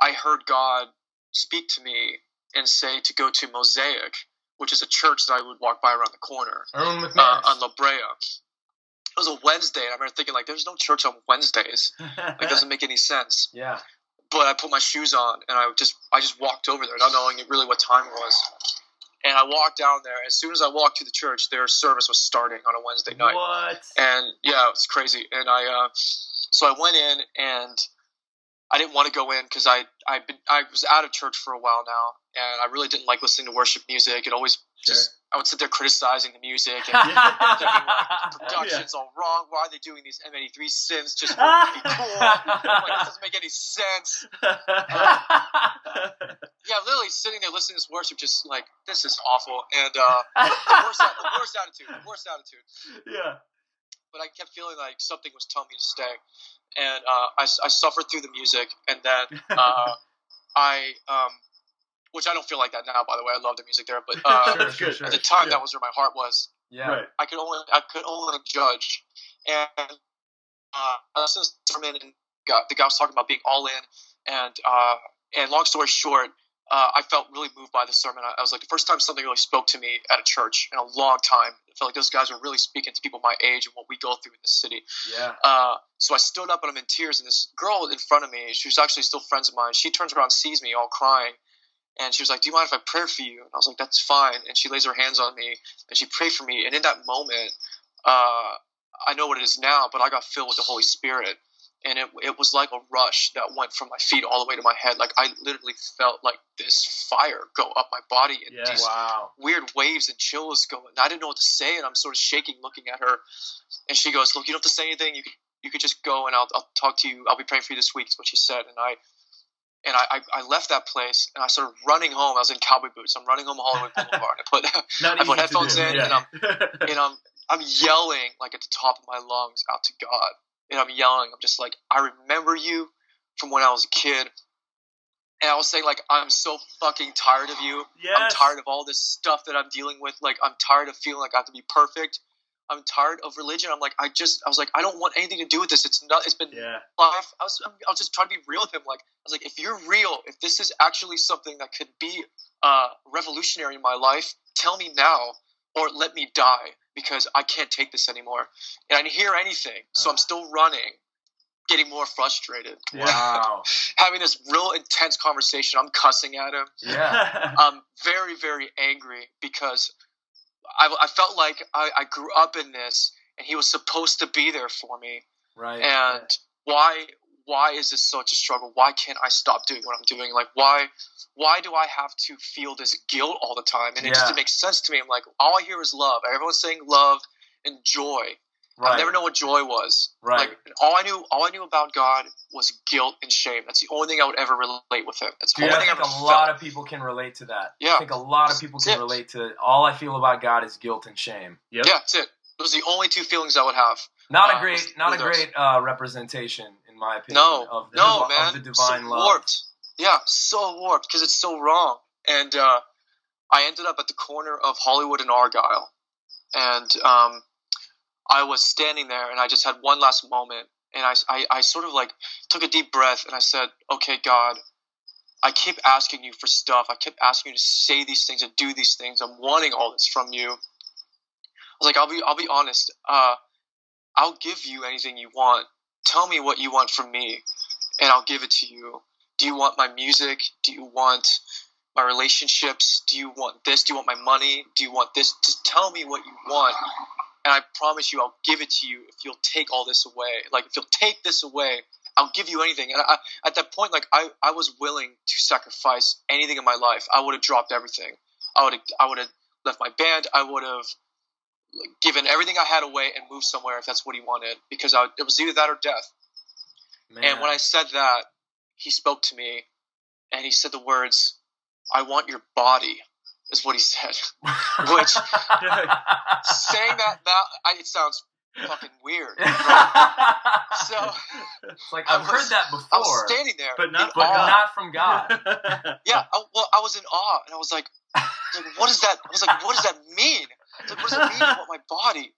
I heard God speak to me and say to go to Mosaic, which is a church that I would walk by around the corner on La Brea. It was a Wednesday, and I remember thinking, like, there's no church on Wednesdays. Like, it doesn't make any sense. Yeah. But I put my shoes on, and I just walked over there, not knowing really what time it was. And I walked down there. As soon as I walked to the church, their service was starting on a Wednesday night. What? And yeah, it was crazy. And so I went in, and I didn't want to go in because I was out of church for a while now, and I really didn't like listening to worship music. It always I would sit there criticizing the music and thinking, like, the production's all wrong. Why are they doing these M83 synths just for it to be cool? Like, this doesn't make any sense. Yeah, literally sitting there listening to this worship, just like, this is awful. And the worst attitude. Yeah. But I kept feeling like something was telling me to stay. And I suffered through the music, and then which I don't feel like that now, by the way. I love the music there, but Sure. at the time, that was where my heart was. Yeah. Right. I could only judge. And I listened to the sermon, and the guy was talking about being all in. And long story short, I felt really moved by the sermon. I was like, the first time something really spoke to me at a church in a long time. I felt like those guys were really speaking to people my age and what we go through in this city. Yeah. So I stood up and I'm in tears, and this girl in front of me, she was actually still friends of mine. She turns around and sees me all crying. And she was like, do you mind if I pray for you? And I was like, that's fine. And she lays her hands on me, and she prayed for me. And in that moment, I know what it is now, but I got filled with the Holy Spirit. And it was like a rush that went from my feet all the way to my head. Like, I literally felt like this fire go up my body, and these weird waves and chills going. And I didn't know what to say, and I'm sort of shaking looking at her. And she goes, look, you don't have to say anything. You could just go, and I'll talk to you. I'll be praying for you this week, is what she said. And I left that place and I started running home. I was in cowboy boots. I'm running home Hollywood Boulevard. I put headphones in and I'm yelling like at the top of my lungs out to God. And I'm yelling. I'm just like, I remember you from when I was a kid. And I was saying, like, I'm so fucking tired of you. Yes. I'm tired of all this stuff that I'm dealing with. Like, I'm tired of feeling like I have to be perfect. I'm tired of religion. I'm like, I was like, I don't want anything to do with this. It's been life. I was just trying to be real with him. Like, I was like, if you're real, if this is actually something that could be revolutionary in my life, tell me now or let me die because I can't take this anymore. And I didn't hear anything. So I'm still running, getting more frustrated. Wow. Having this real intense conversation. I'm cussing at him. Yeah. I'm very, very angry because I felt like I grew up in this and he was supposed to be there for me. Right. And why is this such a struggle? Why can't I stop doing what I'm doing? Like, why do I have to feel this guilt all the time? And it just didn't make sense to me. I'm like, all I hear is love. Everyone's saying love and joy. Right. I never know what joy was. Right. Like, all I knew about God was guilt and shame. That's the only thing I would ever relate with him. That's the Dude, only I thing think I ever a lot felt. of people can relate to that. Yeah. I think a lot of people can relate to all I feel about God is guilt and shame. Yep. Yeah, that's it. Those are the only two feelings I would have. Not a great those. representation, in my opinion, No, of the, man. of the divine so love. warped. Yeah, so warped because it's so wrong. And I ended up at the corner of Hollywood and Argyle. And I was standing there and I just had one last moment. And I sort of like took a deep breath and I said, okay, God, I keep asking you for stuff. I keep asking you to say these things and do these things. I'm wanting all this from you. I was like, I'll be honest. I'll give you anything you want. Tell me what you want from me, and I'll give it to you. Do you want my music? Do you want my relationships? Do you want this? Do you want my money? Do you want this? Just tell me what you want, and I promise you I'll give it to you if you'll take all this away. Like, if you'll take this away, I'll give you anything. And at that point, like, I was willing to sacrifice anything in my life. I would have dropped everything. I would have left my band. I would have given everything I had away and moved somewhere if that's what he wanted, because it was either that or death. Man. And when I said that, he spoke to me and he said the words, I want your body, is what he said. Which, saying that it sounds fucking weird. Right? So, it's like, I've heard that before. I was standing there. But not from God. Yeah, I was in awe, and I was like, what does that? I was like, what does that mean? I was like, what does that mean? I want my body.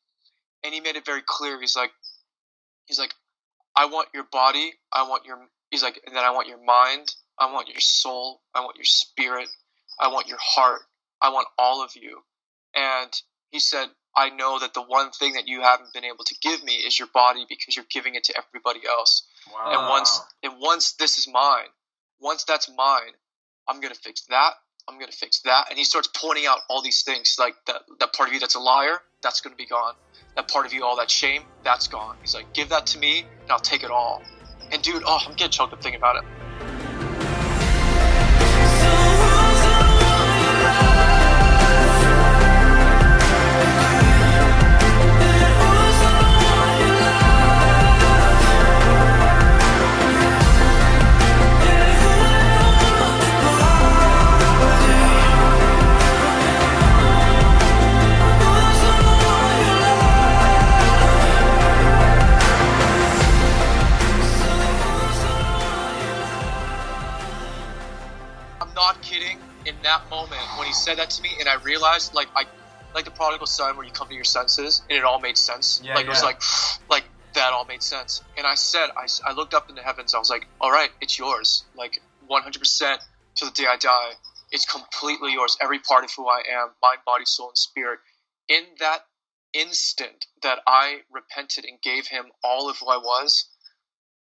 And he made it very clear. He's like, I want your body. He's like, and then I want your mind. I want your soul. I want your spirit. I want your heart. I want all of you. And he said, I know that the one thing that you haven't been able to give me is your body, because you're giving it to everybody else. Wow. And once this is mine, once that's mine, I'm going to fix that. I'm going to fix that. And he starts pointing out all these things, like that part of you that's a liar, that's going to be gone. That part of you, all that shame, that's gone. He's like, give that to me and I'll take it all. And dude, I'm getting choked up thinking about it. Not kidding. In that moment when he said that to me, and I realized, like the prodigal son, where you come to your senses, and it all made sense. It was like that all made sense. And I said, I looked up in the heavens. I was like, all right, it's yours. Like 100% to the day I die. It's completely yours. Every part of who I am, mind, body, soul, and spirit. In that instant that I repented and gave him all of who I was,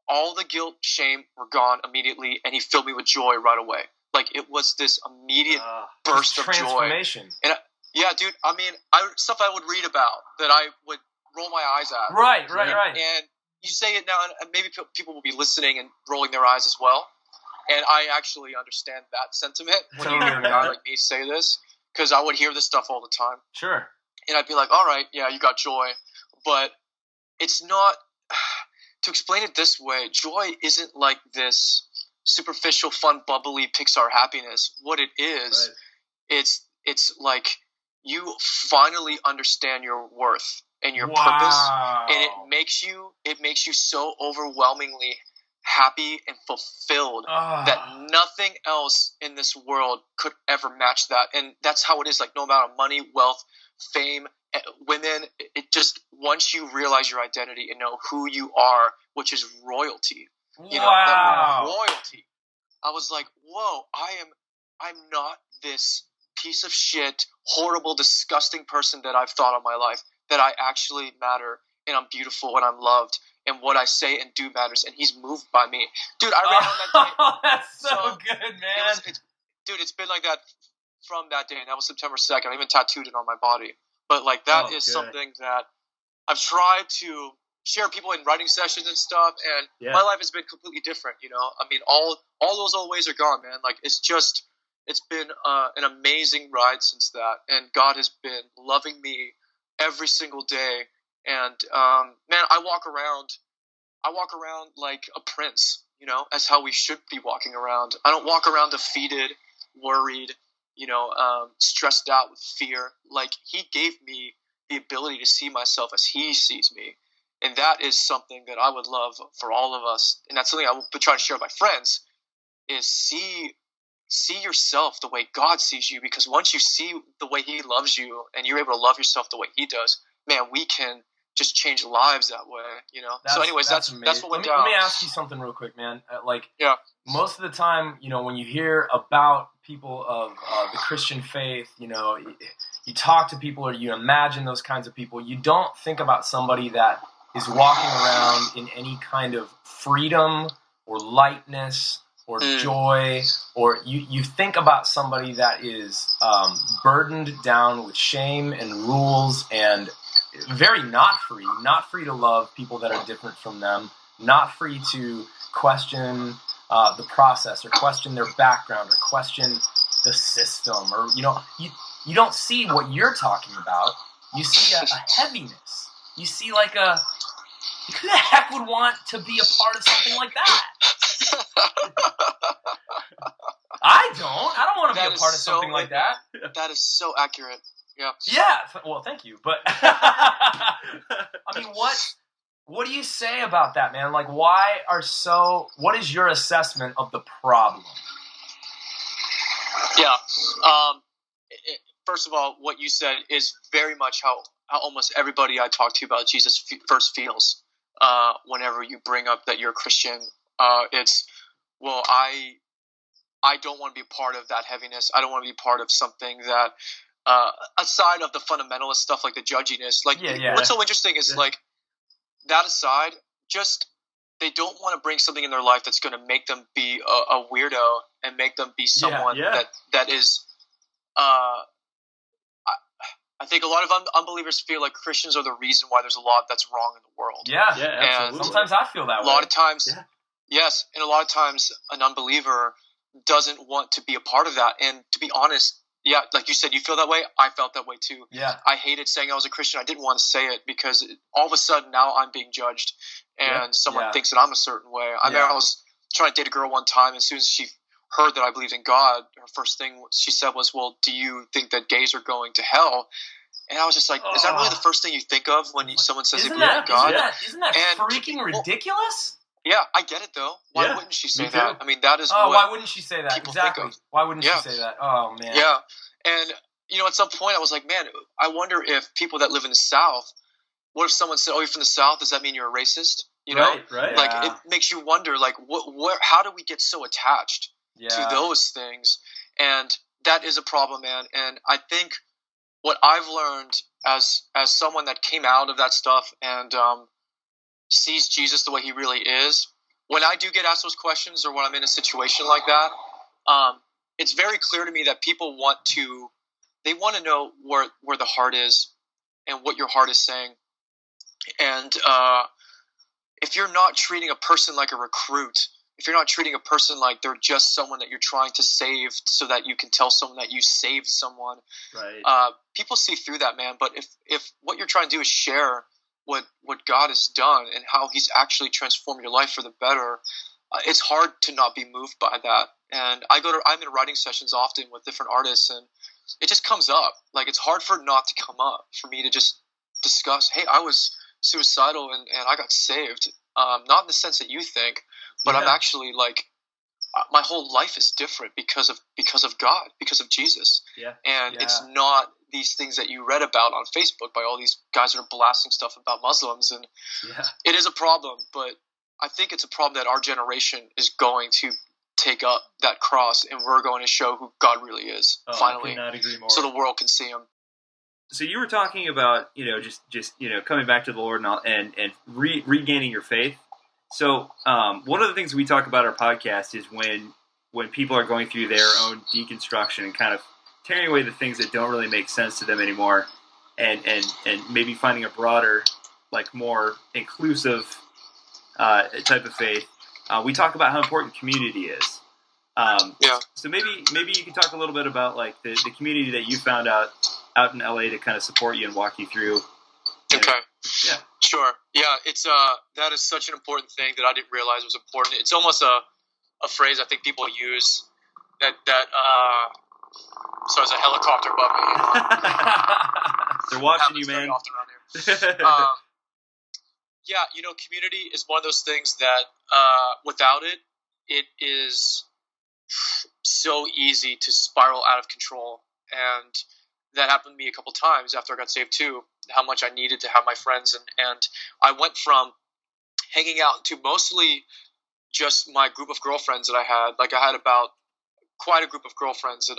all the guilt, shame were gone immediately, and he filled me with joy right away. Like, it was this immediate burst of joy. Transformation. And yeah, dude, I mean, stuff I would read about that I would roll my eyes at. Right. And you say it now, and maybe people will be listening and rolling their eyes as well. And I actually understand that sentiment when you hear a guy like me say this, because I would hear this stuff all the time. Sure. And I'd be like, all right, yeah, you got joy. But it's not, to explain it this way, joy isn't like this superficial, fun, bubbly Pixar happiness. What it is, it's like you finally understand your worth and your purpose, and it makes you so overwhelmingly happy and fulfilled that nothing else in this world could ever match that. And that's how it is. Like, no amount of money, wealth, fame, women, it just, once you realize your identity and know who you are, which is royalty, you know, that royalty, I was like, whoa, I'm not this piece of shit, horrible, disgusting person that I've thought of my life, that I actually matter, and I'm beautiful, and I'm loved, and what I say and do matters, and he's moved by me. Dude, I ran on that day. Oh, that's so good, man. It's been like that from that day, and that was September 2nd. I even tattooed it on my body. But, like, that is something that I've tried to share people in writing sessions and stuff, and my life has been completely different, you know? I mean, all those old ways are gone, man. Like, it's been an amazing ride since that, and God has been loving me every single day. And man, I walk around like a prince, you know, as how we should be walking around. I don't walk around defeated, worried, you know, stressed out with fear. Like, he gave me the ability to see myself as he sees me, and that is something that I would love for all of us. And that's something I would try to share with my friends: is see yourself the way God sees you, because once you see the way he loves you and you're able to love yourself the way he does, man, we can just change lives that way, you know? So anyways, that's what went down. Let me ask you something real quick, man. Most of the time, you know, when you hear about people of the Christian faith, you know, you talk to people or you imagine those kinds of people, you don't think about somebody that is walking around in any kind of freedom or lightness or joy, or you think about somebody that is burdened down with shame and rules and very not free to love people that are different from them, not free to question the process or question their background or question the system, or, you know, you don't see what you're talking about. You see a heaviness. You see like who the heck would want to be a part of something like that? I don't want to be a part of something like that. That is so accurate. Yeah. Yeah. Well, thank you. But I mean, what do you say about that, man? Like, what is your assessment of the problem? Yeah. First of all, what you said is very much how almost everybody I talk to about Jesus first feels whenever you bring up that you're a Christian. It's, well, I don't want to be a part of that heaviness. I don't want to be part of something that, aside of the fundamentalist stuff, like the judginess, like what's so interesting is like that aside, just they don't want to bring something in their life that's going to make them be a weirdo and make them be someone that is. I think a lot of unbelievers feel like Christians are the reason why there's a lot that's wrong in the world. Yeah, absolutely. And sometimes I feel that way. A lot of times, yes, and a lot of times an unbeliever doesn't want to be a part of that. And to be honest, yeah, like you said, you feel that way. I felt that way too. Yeah, I hated saying I was a Christian. I didn't want to say it because all of a sudden now I'm being judged, and someone thinks that I'm a certain way. I remember I was trying to date a girl one time, and as soon as she heard that I believed in God, her first thing she said was, "Well, do you think that gays are going to hell?" And I was just like, "Is that really the first thing you think of when someone says they believe in God?" Isn't that freaking ridiculous? Yeah, I get it though. Why wouldn't she say that? I mean, that is. Why wouldn't she say that? People exactly. think of. Why wouldn't she say that? Oh man. Yeah, and you know, at some point, I was like, man, I wonder if people that live in the South. What if someone said, "Oh, you're from the South? Does that mean you're a racist?" You know, right. Like it makes you wonder, like, how do we get so attached to those things? And that is a problem, man. And I think what I've learned as someone that came out of that stuff and sees Jesus the way he really is, when I do get asked those questions or when I'm in a situation like that, it's very clear to me that people want to know where the heart is and what your heart is saying. And if you're not treating a person like a recruit, if you're not treating a person like they're just someone that you're trying to save so that you can tell someone that you saved someone, people see through that, man. But if what you're trying to do is share what God has done and how he's actually transformed your life for the better, it's hard to not be moved by that. And I'm in writing sessions often with different artists, and it just comes up. Like, it's hard for it not to come up, for me to just discuss, hey, I was suicidal and I got saved. Not in the sense that you think, but I'm actually like, my whole life is different because of God, because of Jesus. Yeah. And it's not these things that you read about on Facebook by all these guys that are blasting stuff about Muslims. And it is a problem, but I think it's a problem that our generation is going to take up that cross, and we're going to show who God really is, finally, I could not agree more. so the world can see him. So you were talking about, just coming back to the Lord and regaining your faith. So one of the things we talk about our podcast is when people are going through their own deconstruction and kind of tearing away the things that don't really make sense to them anymore, and maybe finding a broader, like, more inclusive type of faith. We talk about how important community is. So maybe you can talk a little bit about, like, the community that you found out in LA to kind of support you and walk you through. Okay. Yeah. Sure. Yeah, it's that is such an important thing that I didn't realize was important. It's almost a phrase I think people use that so there's a helicopter above me. They're watching you, Very man. often around here. Yeah, community is one of those things that without it, it is so easy to spiral out of control. And that happened to me a couple times after I got saved too, how much I needed to have my friends. And I went from hanging out to mostly just my group of girlfriends that I had. Like, I had about quite a group of girlfriends that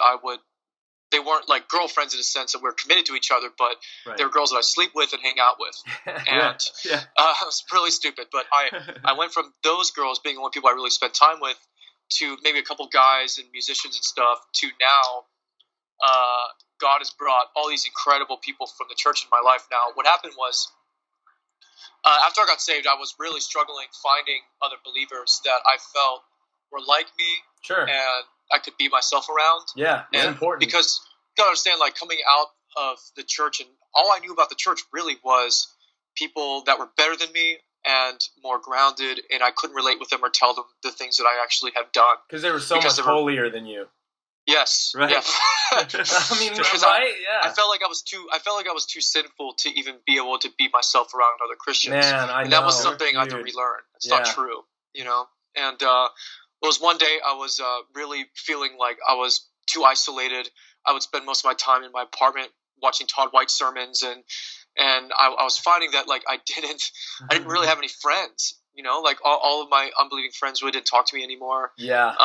they weren't like girlfriends in the sense that we're committed to each other, but they were girls that I sleep with and hang out with. And it was really stupid. But I went from those girls being the only people I really spent time with to maybe a couple guys and musicians and stuff to now God has brought all these incredible people from the church in my life now. What happened was after I got saved, I was really struggling finding other believers that I felt were like me. Sure. And I could be myself around. Yeah, it's important. Because you gotta understand, like, coming out of the church, and all I knew about the church really was people that were better than me and more grounded, and I couldn't relate with them or tell them the things that I actually have done. Because they were so much holier than you. Yes. Right. Yeah. I mean, Because right? Yeah. I felt like I was too sinful to even be able to be myself around other Christians. Man, I know. And that was something I had to relearn. It's not true, And it was one day I was really feeling like I was too isolated. I would spend most of my time in my apartment watching Todd White sermons, and I was finding that, like, I didn't really have any friends. Like, all of my unbelieving friends really didn't talk to me anymore. Yeah.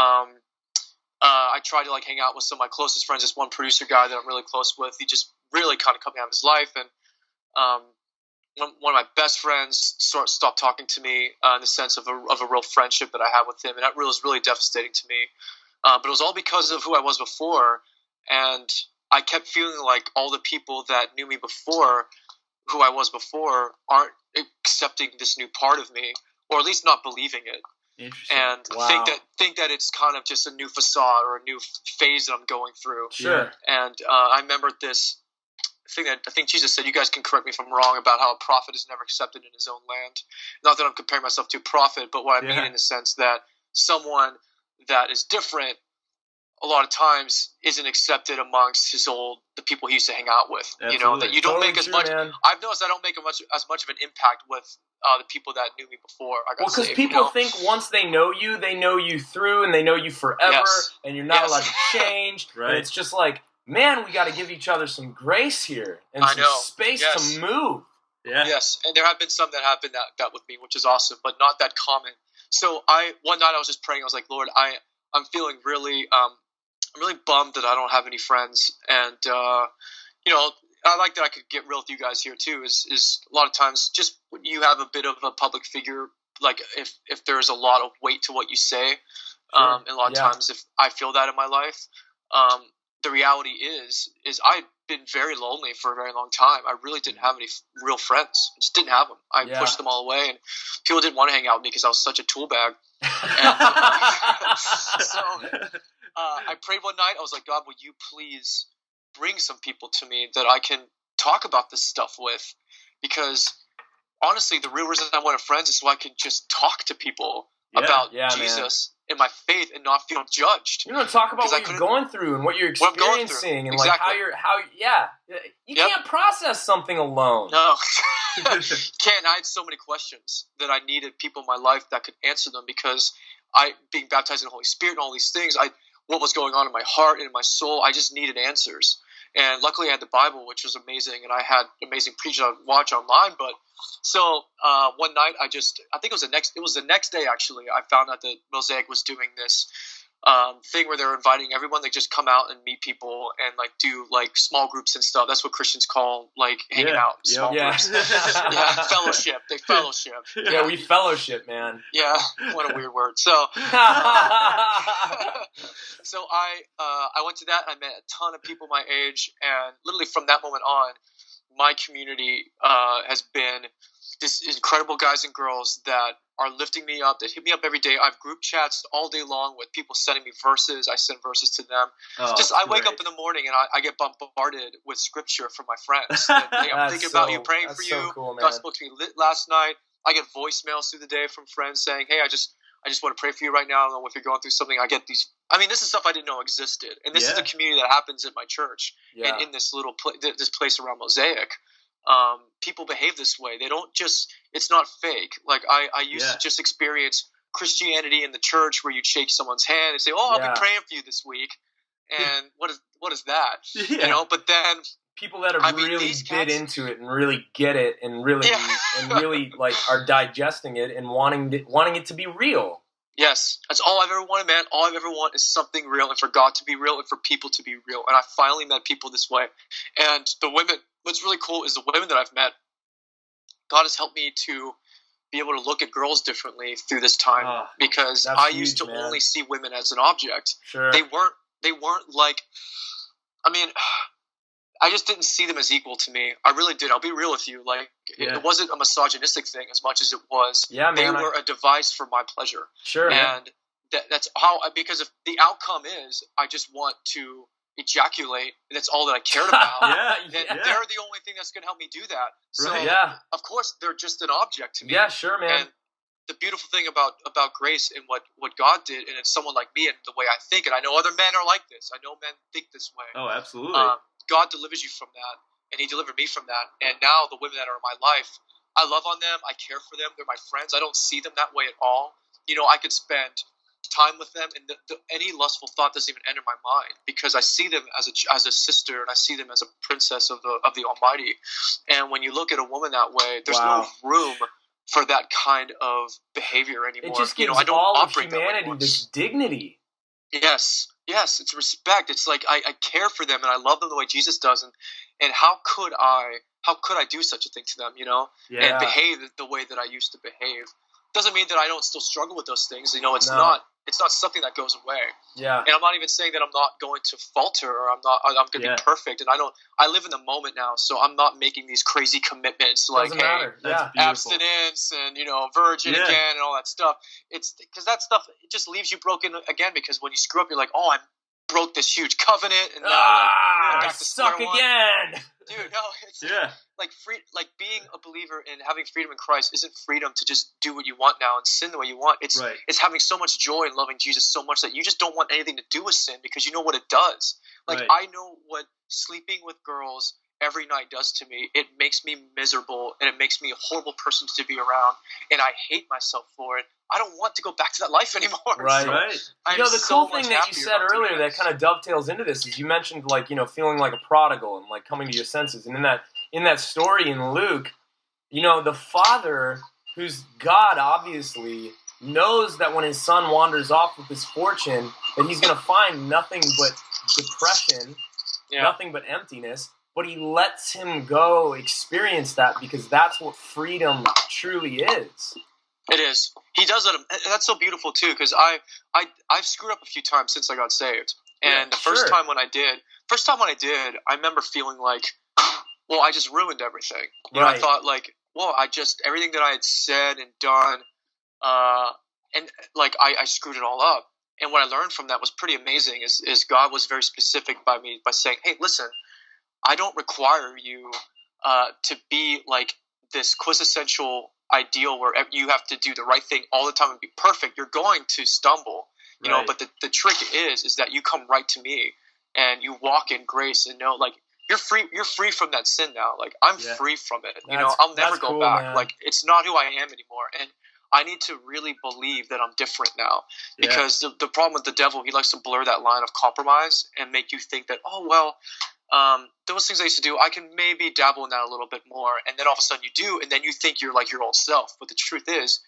I tried to, like, hang out with some of my closest friends. This one producer guy that I'm really close with, he just really kind of cut me out of his life. And one of my best friends stopped talking to me in the sense of a real friendship that I had with him. And that was really devastating to me. But it was all because of who I was before. And I kept feeling like all the people that knew me before, who I was before, aren't accepting this new part of me, or at least not believing it. Interesting. And think that it's kind of just a new facade or a new phase that I'm going through. Sure. And I remember this thing that I think Jesus said, you guys can correct me if I'm wrong, about how a prophet is never accepted in his own land. Not that I'm comparing myself to a prophet, but what I mean in the sense that someone that is different a lot of times isn't accepted amongst the people he used to hang out with. Absolutely. That you don't make as much. Man. I've noticed I don't make as much of an impact with the people that knew me before I got saved. Because people think once they know you through, and they know you forever, and you're not allowed to change. Right. And it's just like, man, we got to give each other some grace here and some space to move. Yeah. Yes, and there have been some that have been that with me, which is awesome, but not that common. So one night I was just praying. I was like, Lord, I'm feeling really I'm really bummed that I don't have any friends, and I like that I could get real with you guys here too. Is a lot of times just when you have a bit of a public figure, like if there's a lot of weight to what you say, and a lot of times if I feel that in my life, the reality is I've been very lonely for a very long time. I really didn't have any real friends. I just didn't have them. I pushed them all away, and people didn't want to hang out with me because I was such a tool bag. I prayed one night. I was like, God, will you please bring some people to me that I can talk about this stuff with? Because honestly, the real reason I wanted friends is so I could just talk to people about Yeah, man. Jesus and my faith and not feel judged. You know, talk about 'Cause I what you're couldn't- going through and what you're What I'm going through. experiencing and Exactly. like you can't process something alone. No. Can't. I had so many questions that I needed people in my life that could answer them, because being baptized in the Holy Spirit and all these things, what was going on in my heart and in my soul, I just needed answers. And luckily I had the Bible, which was amazing, and I had amazing preachers I'd watch online. But so one night I think it was the next day actually, I found out that Mosaic was doing this thing where they're inviting everyone to just come out and meet people and like do like small groups and stuff. That's what Christians call like hanging out, small groups. Yeah, fellowship. They fellowship. Yeah, we fellowship, man. Yeah, what a weird word. So so I went to that. I met a ton of people my age, and literally from that moment on, my community has been this incredible guys and girls that are lifting me up, that hit me up every day. I have group chats all day long with people sending me verses. I send verses to them. I wake up in the morning and I get bombarded with scripture from my friends. And, hey, I'm thinking about you, praying for you. Cool, God spoke to me last night. I get voicemails through the day from friends saying, hey, I just want to pray for you right now. I don't know if you're going through something. I get these. I mean, this is stuff I didn't know existed. And this is the community that happens at my church and in this little this place around Mosaic. People behave this way. They don't just, it's not fake. Like I used to just experience Christianity in the church where you'd shake someone's hand and say, oh, I'll be praying for you this week. And what is that? You know, but then people that are really bit into it and really get it and really like are digesting it and wanting it to be real. Yes, that's all I've ever wanted, man. All I've ever wanted is something real, and for God to be real, and for people to be real. And I finally met people this way. And the women, what's really cool is the women that I've met, God has helped me to be able to look at girls differently through this time, because I used to only see women as an object. Sure. They weren't like, I mean, I just didn't see them as equal to me. I really did. I'll be real with you. Like, it wasn't a misogynistic thing as much as it was. Yeah, man, they were a device for my pleasure. Sure. And that's how, because if the outcome is I just want to ejaculate, and that's all that I cared about, then they're the only thing that's going to help me do that. So, of course, they're just an object to me. Yeah, sure, man. And the beautiful thing about grace and what God did, and it's someone like me and the way I think, and I know other men are like this. I know men think this way. Oh, absolutely. God delivers you from that, and He delivered me from that. And now the women that are in my life, I love on them. I care for them. They're my friends. I don't see them that way at all. You know, I could spend time with them, and any lustful thought doesn't even enter my mind, because I see them as a sister, and I see them as a princess of the Almighty. And when you look at a woman that way, there's no room for that kind of behavior anymore. It just gives I don't all of operate that way humanity anymore. this dignity. Yes, it's respect. It's like I care for them and I love them the way Jesus does, and how could I do such a thing to them, you know? And behave the way that I used to behave. Doesn't mean that I don't still struggle with those things. You know, it's not something that goes away. Yeah. And I'm not even saying that I'm not going to falter, or I'm going to be perfect. And I live in the moment now, so I'm not making these crazy commitments like, doesn't matter. Abstinence and, you know, virgin again and all that stuff. It's because that stuff, it just leaves you broken again, because when you screw up, you're like, oh, I broke this huge covenant, and now I suck again. Dude, no, it's like being a believer and having freedom in Christ isn't freedom to just do what you want now and sin the way you want. It's having so much joy in loving Jesus so much that you just don't want anything to do with sin, because you know what it does. Like, I know what sleeping with girls every night does to me. It makes me miserable, and it makes me a horrible person to be around, and I hate myself for it. I don't want to go back to that life anymore. Right. You know, the cool thing that you said earlier that kind of dovetails into this is you mentioned, like, you know, feeling like a prodigal and like coming to your senses. And in that story in Luke, you know, the father, who's God obviously, knows that when his son wanders off with his fortune, that he's going to find nothing but depression, nothing but emptiness. But he lets him go experience that, because that's what freedom truly is. It is. He does it. That's so beautiful too, because I've screwed up a few times since I got saved, and the first time when I did, I remember feeling like, well, I just ruined everything. You know, I thought like, well, everything that I had said and done, and like I screwed it all up. And what I learned from that was pretty amazing. Is God was very specific by saying, hey, listen, I don't require you to be like this quintessential ideal where you have to do the right thing all the time and be perfect, you're going to stumble. You know, but the trick is that you come right to me and you walk in grace and know, like, you're free from that sin now. Like, I'm free from it. You know, I'll never go back. Man. Like, it's not who I am anymore. And I need to really believe that I'm different now, because the problem with the devil, he likes to blur that line of compromise and make you think that, oh, well, those things I used to do, I can maybe dabble in that a little bit more. And then all of a sudden you do, and then you think you're like your old self. But the truth is,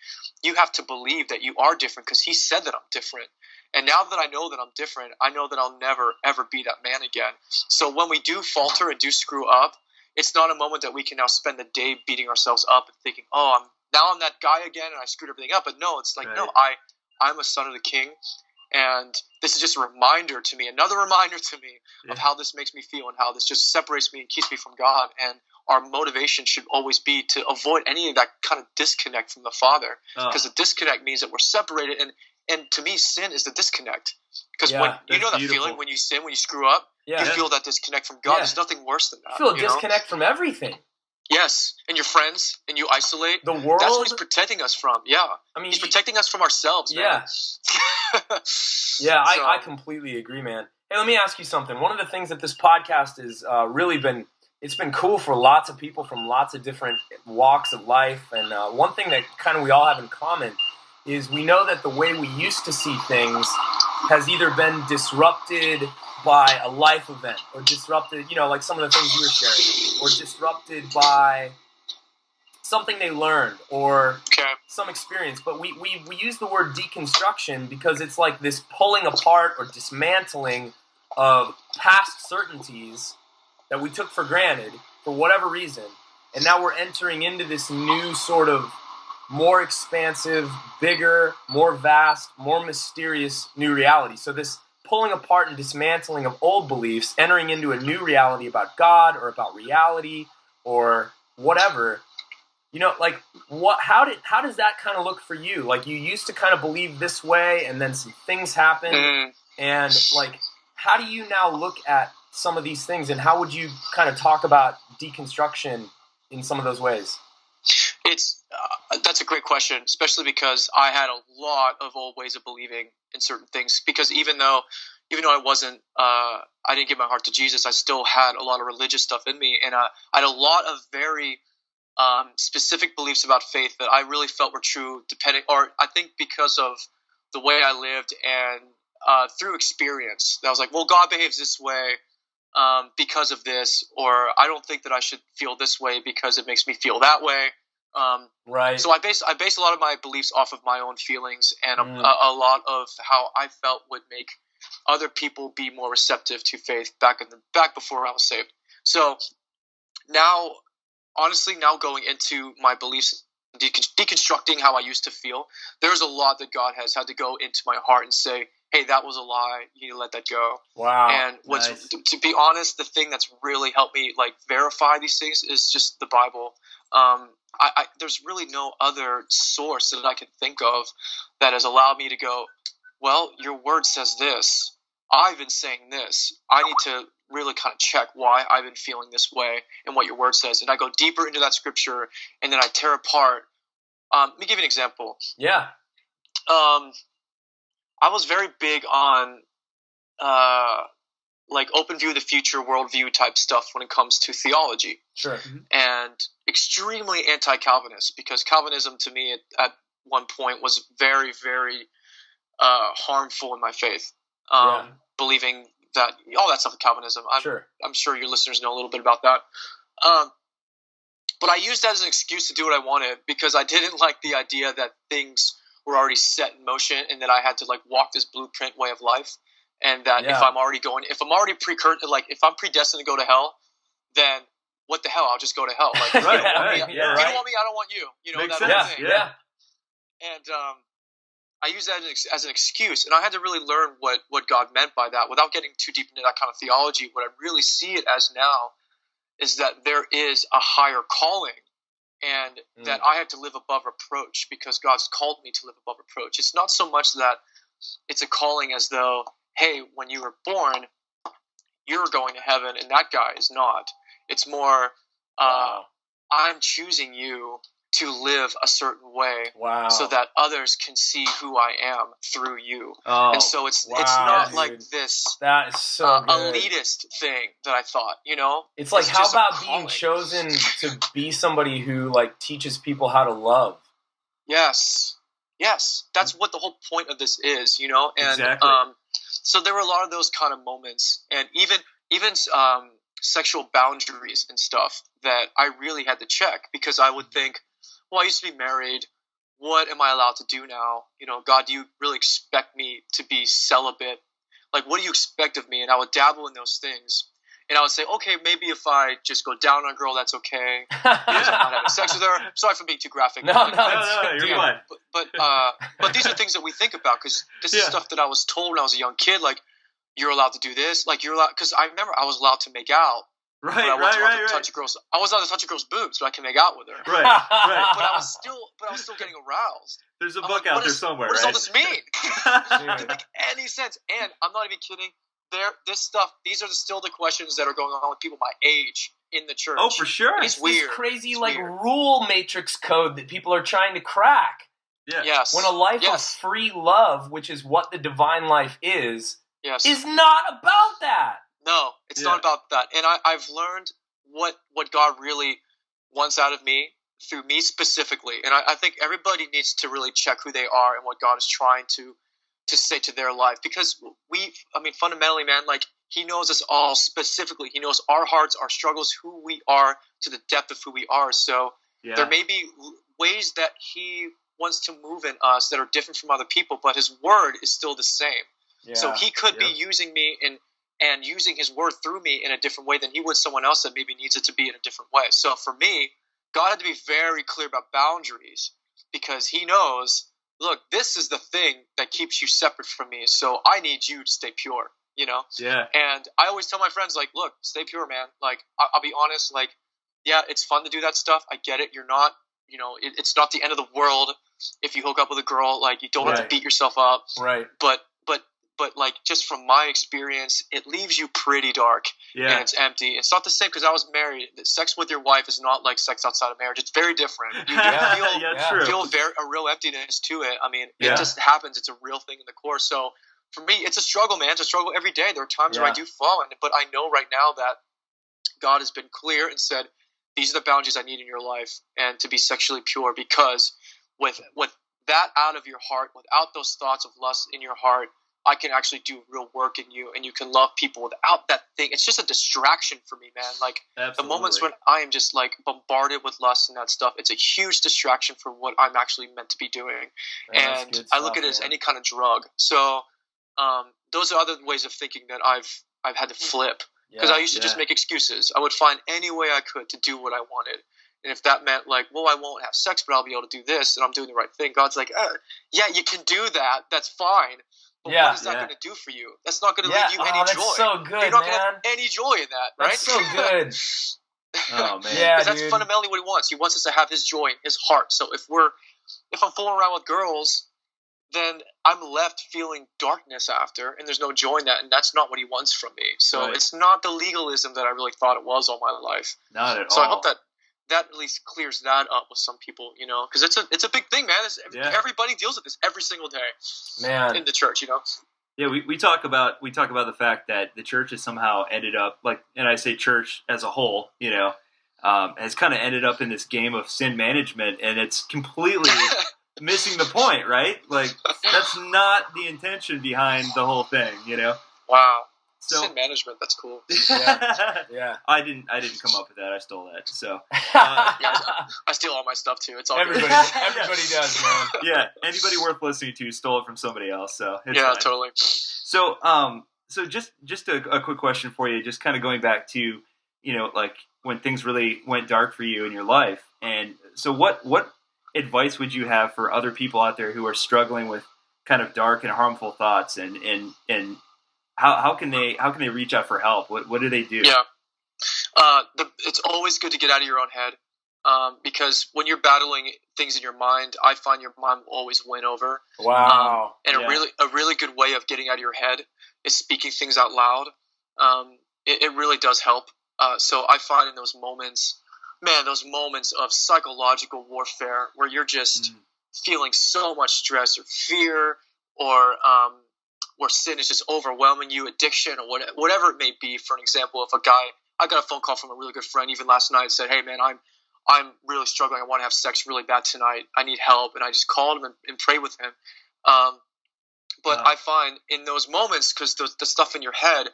you have to believe that you are different, because he said that I'm different. And now that I know that I'm different, I know that I'll never, ever be that man again. So when we do falter and do screw up, it's not a moment that we can now spend the day beating ourselves up and thinking, oh, I'm that guy again and I screwed everything up. But no, it's like, no, I'm a son of the King. And this is just a reminder to me, another reminder to me of how this makes me feel and how this just separates me and keeps me from God. And our motivation should always be to avoid any of that kind of disconnect from the Father, because the disconnect means that we're separated. And to me, sin is the disconnect. Because when you know that feeling when you sin, when you screw up, you feel that disconnect from God. There's nothing worse than that. You feel a disconnect from everything. Yes, and your friends, and you isolate. The world. That's what he's protecting us from. Yeah, I mean, he's protecting us from ourselves. Man. I completely agree, man. Hey, let me ask you something. One of the things that this podcast has really been, it's been cool for lots of people from lots of different walks of life. And one thing that kind of we all have in common is we know that the way we used to see things has either been disrupted by a life event, or disrupted, like some of the things you were sharing, or disrupted by something they learned, or some experience. But we use the word deconstruction because it's like this pulling apart or dismantling of past certainties that we took for granted for whatever reason. And now we're entering into this new sort of more expansive, bigger, more vast, more mysterious new reality. So this pulling apart and dismantling of old beliefs, entering into a new reality about God or about reality or whatever. Like how does that kind of look for you? Like, you used to kind of believe this way, and then some things happened, and like, how do you now look at some of these things, and how would you kind of talk about deconstruction in some of those ways? That's a great question, especially because I had a lot of old ways of believing in certain things. Because even though I wasn't, I didn't give my heart to Jesus, I still had a lot of religious stuff in me, and I had a lot of very specific beliefs about faith that I really felt were true, I think because of the way I lived and through experience. That I was like, well, God behaves this way because of this, or I don't think that I should feel this way because it makes me feel that way. So I base a lot of my beliefs off of my own feelings and a lot of how I felt would make other people be more receptive to faith back before I was saved. So now, honestly, going into my beliefs, deconstructing how I used to feel, there's a lot that God has had to go into my heart and say, hey, that was a lie. You need to let that go. Wow. And to be honest, the thing that's really helped me verify these things is just the Bible. There's really no other source that I can think of that has allowed me to go, well, your word says this. I've been saying this. I need to really kind of check why I've been feeling this way and what your word says. And I go deeper into that scripture, and then I tear apart. Let me give you an example. Yeah. I was very big on open view of the future, worldview type stuff when it comes to theology. Sure. And extremely anti-Calvinist, because Calvinism to me at one point was very, very harmful in my faith. Believing that all that stuff with Calvinism. I'm sure your listeners know a little bit about that. But I used that as an excuse to do what I wanted, because I didn't like the idea that things were already set in motion and that I had to walk this blueprint way of life. And that if I'm already if I'm predestined to go to hell, then what the hell? I'll just go to hell. If you don't want me, I don't want you. Makes that sense. thing. Yeah. And I use that as an excuse, and I had to really learn what God meant by that without getting too deep into that kind of theology. What I really see it as now is that there is a higher calling, and that I have to live above reproach because God's called me to live above reproach. It's not so much that it's a calling as though, hey, when you were born, you're going to heaven and that guy is not. It's more, I'm choosing you to live a certain way, Wow. so that others can see who I am through you. Oh, And so it's wow, not dude. like this That is so good. elitist thing that I thought, you know? It's like, how just a about being calling. chosen to be somebody who like teaches people how to love? Yes. That's what the whole point of this is, you know? And Exactly. so there were a lot of those kind of moments, and even sexual boundaries and stuff that I really had to check, because I would think, well, I used to be married. What am I allowed to do now? You know, God, do you really expect me to be celibate? Like, what do you expect of me? And I would dabble in those things. And I would say, okay, maybe if I just go down on a girl, that's okay. Because I'm not having sex with her. Sorry for being too graphic. No, you're dude. fine. But these are things that we think about, because this is stuff that I was told when I was a young kid. Like, you're allowed to do this. Like, you're allowed, because I remember I was allowed to make out. Right, But I wasn't allowed to right. touch a girl's. I wasn't allowed to touch a girl's boobs, but I can make out with her. Right. But I was still getting aroused. There's a I'm book like, out what there is- somewhere, What does right? all this mean? It Dude. didn't make any sense. And I'm not even kidding. These are still the questions that are going on with people my age in the church. Oh, for sure. It's It's weird. this crazy It's like weird. rule matrix code that people are trying to crack. Yeah. Yes. When a life yes. of free love, which is what the divine life is Yes. not about that. No, it's Yeah. not about that. And I've learned what God really wants out of me through me specifically. And I think everybody needs to really check who they are and what God is trying to say to their life. Because fundamentally, man, like, He knows us all specifically. He knows our hearts, our struggles, who we are, to the depth of who we are. So Yeah. there may be ways that He wants to move in us that are different from other people, but His word is still the same. Yeah. So He could be Yep. using me and using His word through me in a different way than He would someone else that maybe needs it to be in a different way. So for me, God had to be very clear about boundaries, because He knows, look, this is the thing that keeps you separate from me. So I need you to stay pure, you know? Yeah. And I always tell my friends, like, look, stay pure, man. Like, I'll be honest, like, yeah, it's fun to do that stuff. I get it. You're not, you know, it's not the end of the world if you hook up with a girl. Like, you don't have to Right. beat yourself up. Right. But like, just from my experience, it leaves you pretty dark and Yeah. it's empty. It's not the same, because I was married. Sex with your wife is not like sex outside of marriage. It's very different. You feel, Yeah, true. feel a real emptiness to it. I mean, Yeah. it just happens. It's a real thing in the core. So for me, it's a struggle, man. It's a struggle every day. There are times where I Yeah. do fall, but I know right now that God has been clear and said, these are the boundaries I need in your life, and to be sexually pure, because with that out of your heart, without those thoughts of lust in your heart, I can actually do real work in you, and you can love people without that thing. It's just a distraction for me, man. Like, Absolutely. the moments when I am just like bombarded with lust and that stuff, it's a huge distraction from what I'm actually meant to be doing. Man, that's And good I look stuff, at it as man. any kind of drug. So those are other ways of thinking that I've had to flip, because I used to just yeah. make excuses. I would find any way I could to do what I wanted. And if that meant like, well, I won't have sex, but I'll be able to do this, and I'm doing the right thing, God's like, yeah, you can do that. That's fine. But Yeah. what is that Yeah. going to do for you? That's not going to Yeah. leave you any that's joy. so good, You're not going to man. have any joy in that, right? That's so good. Oh, man. Yeah, Because that's dude. fundamentally what He wants. He wants us to have His joy in His heart. So if I'm fooling around with girls, then I'm left feeling darkness after, and there's no joy in that, and that's not what He wants from me. So Right. it's not the legalism that I really thought it was all my life. Not at So all. I hope that at least clears that up with some people, you know, because it's a big thing, man. Yeah. Everybody deals with this every single day Man. in the church, you know. Yeah, we talk about the fact that the church has somehow ended up like, and I say church as a whole, you know, has kind of ended up in this game of sin management, and it's completely missing the point, right? Like, that's not the intention behind the whole thing, you know. Wow. So Sin management, that's cool. Yeah. I didn't come up with that. I stole that. So I steal all my stuff too. It's all Everybody good. does, man. yeah, anybody worth listening to stole it from somebody else. So it's Yeah, fine. totally. So, so just a quick question for you, just kind of going back to, you know, like when things really went dark for you in your life, and so what advice would you have for other people out there who are struggling with kind of dark and harmful thoughts, and how can they reach out for help? What do they do? Yeah. It's always good to get out of your own head, because when you're battling things in your mind, I find your mind will always win over. Wow. And Yeah. a really good way of getting out of your head is speaking things out loud. It really does help. So I find in those moments, man, those moments of psychological warfare where you're just feeling so much stress or fear, or where sin is just overwhelming you, addiction, or whatever it may be. For an example, if I got a phone call from a really good friend even last night, said, "Hey man, I'm really struggling. I want to have sex really bad tonight. I need help." And I just called him and prayed with him. But I find in those moments, because the stuff in your head,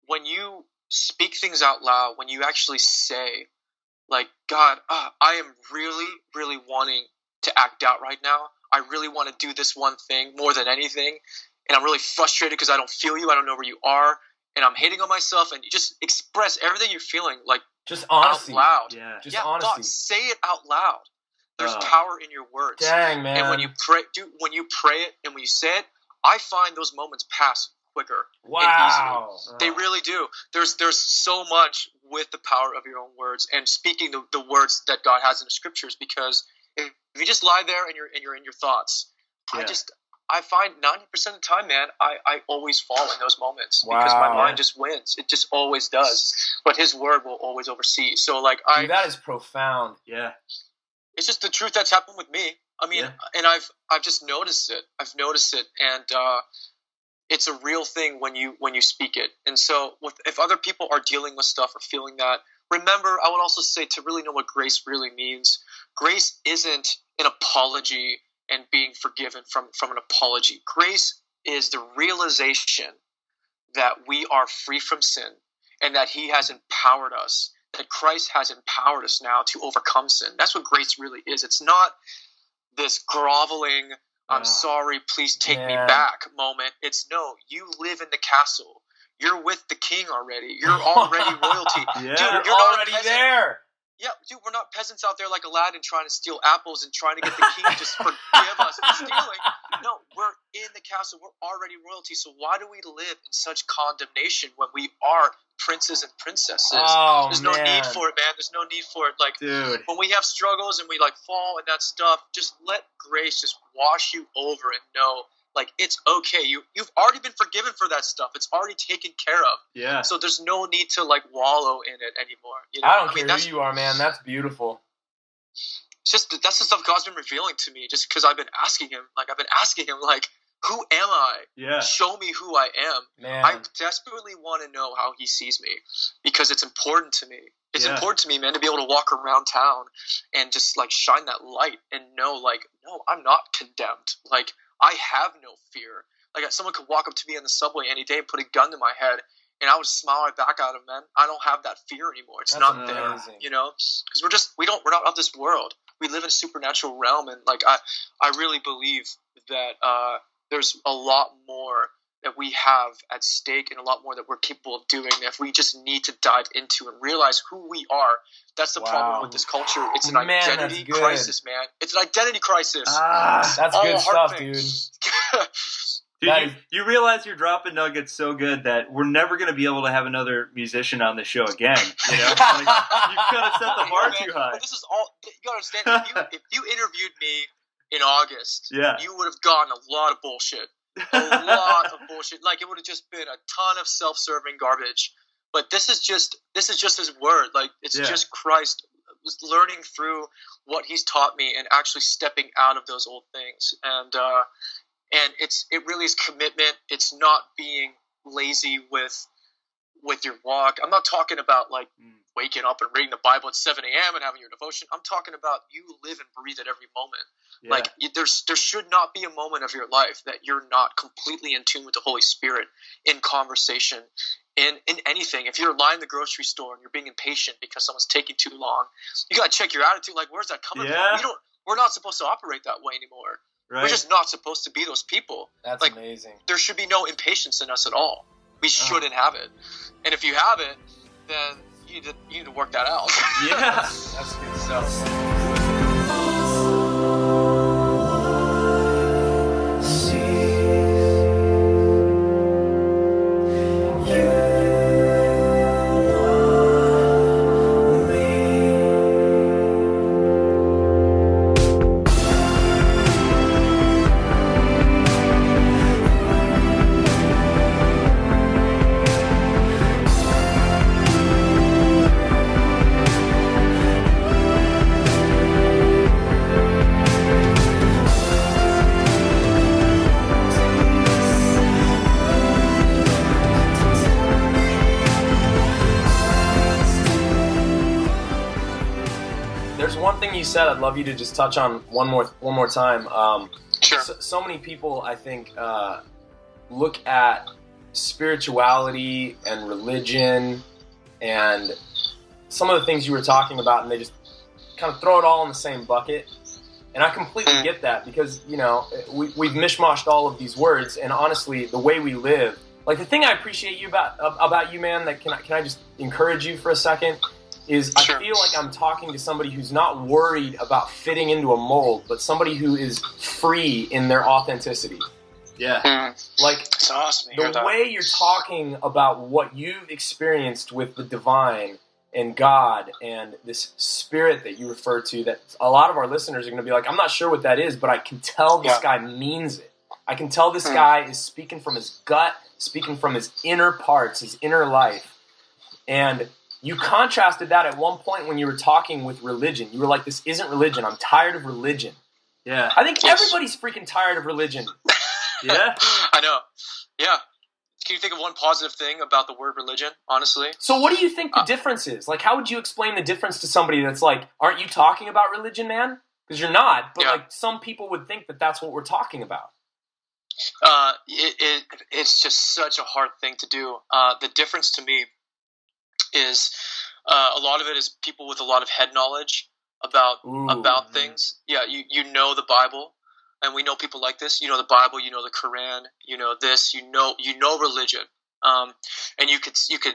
when you speak things out loud, when you actually say, like, God, I am really, really wanting to act out right now. I really want to do this one thing more than anything. And I'm really frustrated because I don't feel you. I don't know where you are. And I'm hating on myself. And you just express everything you're feeling, like, just honesty. out loud. Yeah, just yeah, honesty. God, say it out loud. There's power in your words. Dang, man. And when you pray it and when you say it, I find those moments pass quicker and easily. They really do. There's so much with the power of your own words and speaking the words that God has in the scriptures, because if you just lie there and you're in your thoughts, I find 90% of the time, man, I always fall in those moments because my mind just wins. It just always does. But His word will always oversee. So like Dude, that is profound. Yeah. It's just the truth that's happened with me. I mean, and I've just noticed it. I've noticed it, and it's a real thing when you speak it. And so, if other people are dealing with stuff or feeling that, remember, I would also say to really know what grace really means. Grace isn't an apology and being forgiven from an apology. Grace is the realization that we are free from sin and that He has empowered us. That Christ has empowered us now to overcome sin. That's what grace really is. It's not this groveling, I'm sorry, please take me back moment. It's no, you live in the castle. You're with the king already. You're already royalty. Dude, you're already there. Yeah, dude, we're not peasants out there like Aladdin trying to steal apples and trying to get the king to just forgive us for stealing. No, we're in the castle. We're already royalty. So why do we live in such condemnation when we are princes and princesses? There's no need for it, man. There's no need for it. Like, dude, when we have struggles and we like fall and that stuff, just let grace just wash you over and know, like, it's okay. You've already been forgiven for that stuff. It's already taken care of. Yeah. So there's no need to like wallow in it anymore. You know? I don't care who you are, man. That's beautiful. It's just that's the stuff God's been revealing to me. Just because I've been asking Him, like, who am I? Yeah. Show me who I am. Man. I desperately want to know how He sees me because it's important to me. It's important to me, man, to be able to walk around town and just like shine that light and know, like, no, I'm not condemned. Like, I have no fear. Like, someone could walk up to me in the subway any day and put a gun to my head, and I would smile right back at him, man. I don't have that fear anymore. It's not amazing. There, you know? Because we're not of this world. We live in a supernatural realm, and like I really believe that there's a lot more that we have at stake and a lot more that we're capable of doing if we just need to dive into and realize who we are. That's the problem with this culture. It's an identity crisis, man. It's an identity crisis. That's good stuff, dude. Dude, you realize you're dropping nuggets so good that we're never going to be able to have another musician on the show again. You know, like, you've kind of set the bar too high. But this is all you got to understand. If you interviewed me in August, you would have gotten a lot of bullshit. A lot of bullshit. Like, it would have just been a ton of self-serving garbage. But this is just His word. Like, it's just Christ learning through what He's taught me and actually stepping out of those old things. And it really is commitment. It's not being lazy with your walk. I'm not talking about like waking up and reading the Bible at 7 a.m. and having your devotion. I'm talking about you live and breathe at every moment. Yeah. Like, there should not be a moment of your life that you're not completely in tune with the Holy Spirit in conversation, in anything. If you're lying in the grocery store and you're being impatient because someone's taking too long, you got to check your attitude. Like, where's that coming from? We're not supposed to operate that way anymore. Right. We're just not supposed to be those people. That's like, amazing. There should be no impatience in us at all. We shouldn't have it. And if you have it, then you need to work that out. Yeah. That's good stuff. you said, I'd love you to just touch on one more time. Sure. So many people, I think, look at spirituality and religion and some of the things you were talking about, and they just kind of throw it all in the same bucket. And I completely get that because, we've mishmashed all of these words, and honestly, the way we live, like the thing I appreciate you about you, man, that can I just encourage you for a second, is Sure. I feel like I'm talking to somebody who's not worried about fitting into a mold, but somebody who is free in their authenticity. Yeah. Like, It's awesome to hear the that. way you're talking about what you've experienced with the divine and God and this spirit that you refer to, that a lot of our listeners are going to be like, I'm not sure what that is, but I can tell this guy means it. I can tell this guy is speaking from his gut, speaking from his inner parts, his inner life. And you contrasted that at one point when you were talking with religion. You were like, this isn't religion. I'm tired of religion. Yeah. I think Yes. everybody's freaking tired of religion. Yeah. I know. Yeah. Can you think of one positive thing about the word religion, honestly? So what do you think the difference is? Like, how would you explain the difference to somebody that's like, aren't you talking about religion, man? Because you're not. But, like, some people would think that that's what we're talking about. It's just such a hard thing to do. The difference to me is a lot of it is people with a lot of head knowledge about things. Yeah, you know the Bible, and we know people like this. You know the Bible, you know the Quran, you know this, you know religion, and you could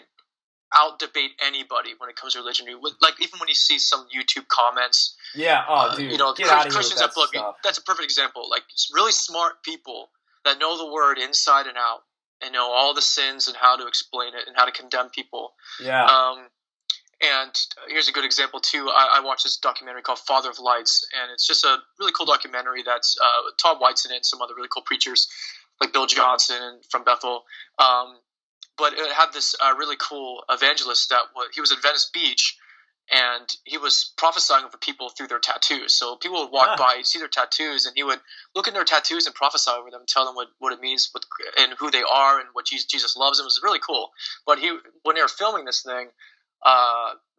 out debate anybody when it comes to religion. Like even when you see some YouTube comments, Yeah. Oh, dude. you know, get out of here with Christians that that look. stuff. That's a perfect example. Like it's really smart people that know the word inside and out, and know all the sins and how to explain it and how to condemn people. Yeah. And here's a good example too. I watched this documentary called Father of Lights, and it's just a really cool documentary that's Todd White's in it and some other really cool preachers like Bill Johnson from Bethel. But it had this really cool evangelist he was in Venice Beach, and he was prophesying over people through their tattoos. So people would walk by, see their tattoos, and he would look at their tattoos and prophesy over them and tell them what it means and who they are and what Jesus loves them. It was really cool. But when they were filming this thing,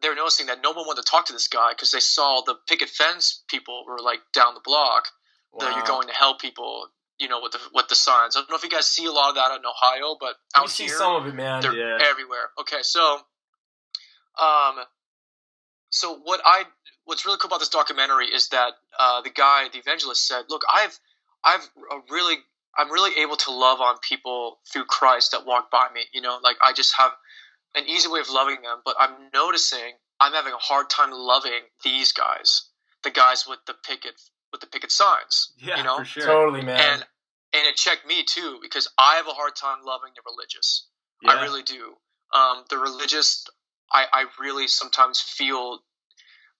they were noticing that no one wanted to talk to this guy because they saw the picket fence people were like down the block. Wow. You're going to hell people, with the signs. I don't know if you guys see a lot of that in Ohio, but out We see here, some of it, man. they're everywhere. Okay, so what's really cool about this documentary is that the evangelist said, "Look, I'm really able to love on people through Christ that walk by me. Like I just have an easy way of loving them, but I'm noticing I'm having a hard time loving these guys, the guys with the picket signs. Yeah, for sure. Totally, man. And it checked me too because I have a hard time loving the religious. Yeah. I really do. The religious, I really sometimes feel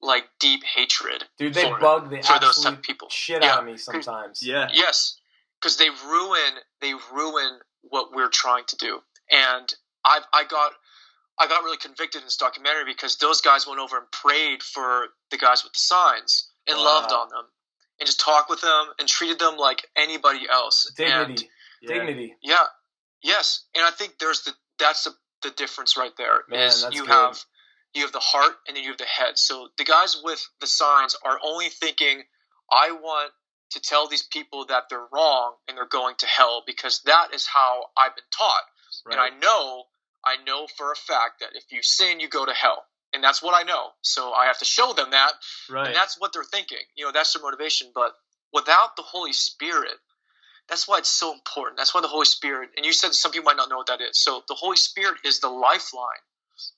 like deep hatred. Dude, they for bug the those type absolute of people. shit out of me sometimes. Yeah. Yes, because they ruin what we're trying to do. And I got really convicted in this documentary because those guys went over and prayed for the guys with the signs and loved on them and just talked with them and treated them like anybody else. Dignity. Yeah. Dignity. Yeah. Yes. And I think that's the difference right there. Man, is that's you good. have the heart and then you have the head. So the guys with the signs are only thinking, I want to tell these people that they're wrong and they're going to hell because that is how I've been taught. Right. And I know for a fact that if you sin, you go to hell. And that's what I know. So I have to show them that. Right. And that's what they're thinking. That's their motivation. But without the Holy Spirit, that's why it's so important. That's why the Holy Spirit, and you said some people might not know what that is. So the Holy Spirit is the lifeline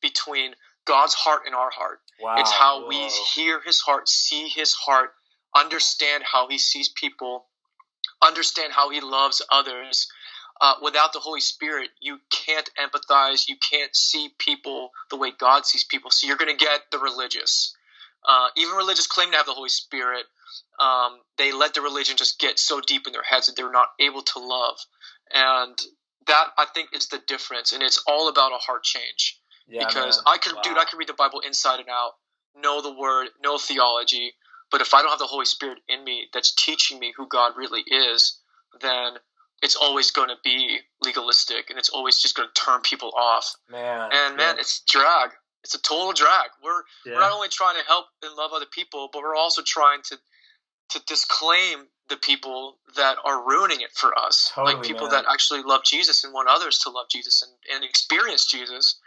between God's heart and our heart. Wow. It's how we hear his heart, see his heart, understand how he sees people, understand how he loves others. Without the Holy Spirit, you can't empathize. You can't see people the way God sees people. So you're going to get the religious. Even religious claim to have the Holy Spirit. They let the religion just get so deep in their heads that they're not able to love. And that, I think, is the difference. And it's all about a heart change. Yeah, because man. I could read the Bible inside and out, know the word, know theology. But if I don't have the Holy Spirit in me that's teaching me who God really is, then it's always going to be legalistic and it's always just going to turn people off. Man. And man, it's drag. It's a total drag. We're not only trying to help and love other people, but we're also trying to disclaim the people that are ruining it for us. Totally, like people man. that actually love Jesus and want others to love Jesus and experience Jesus.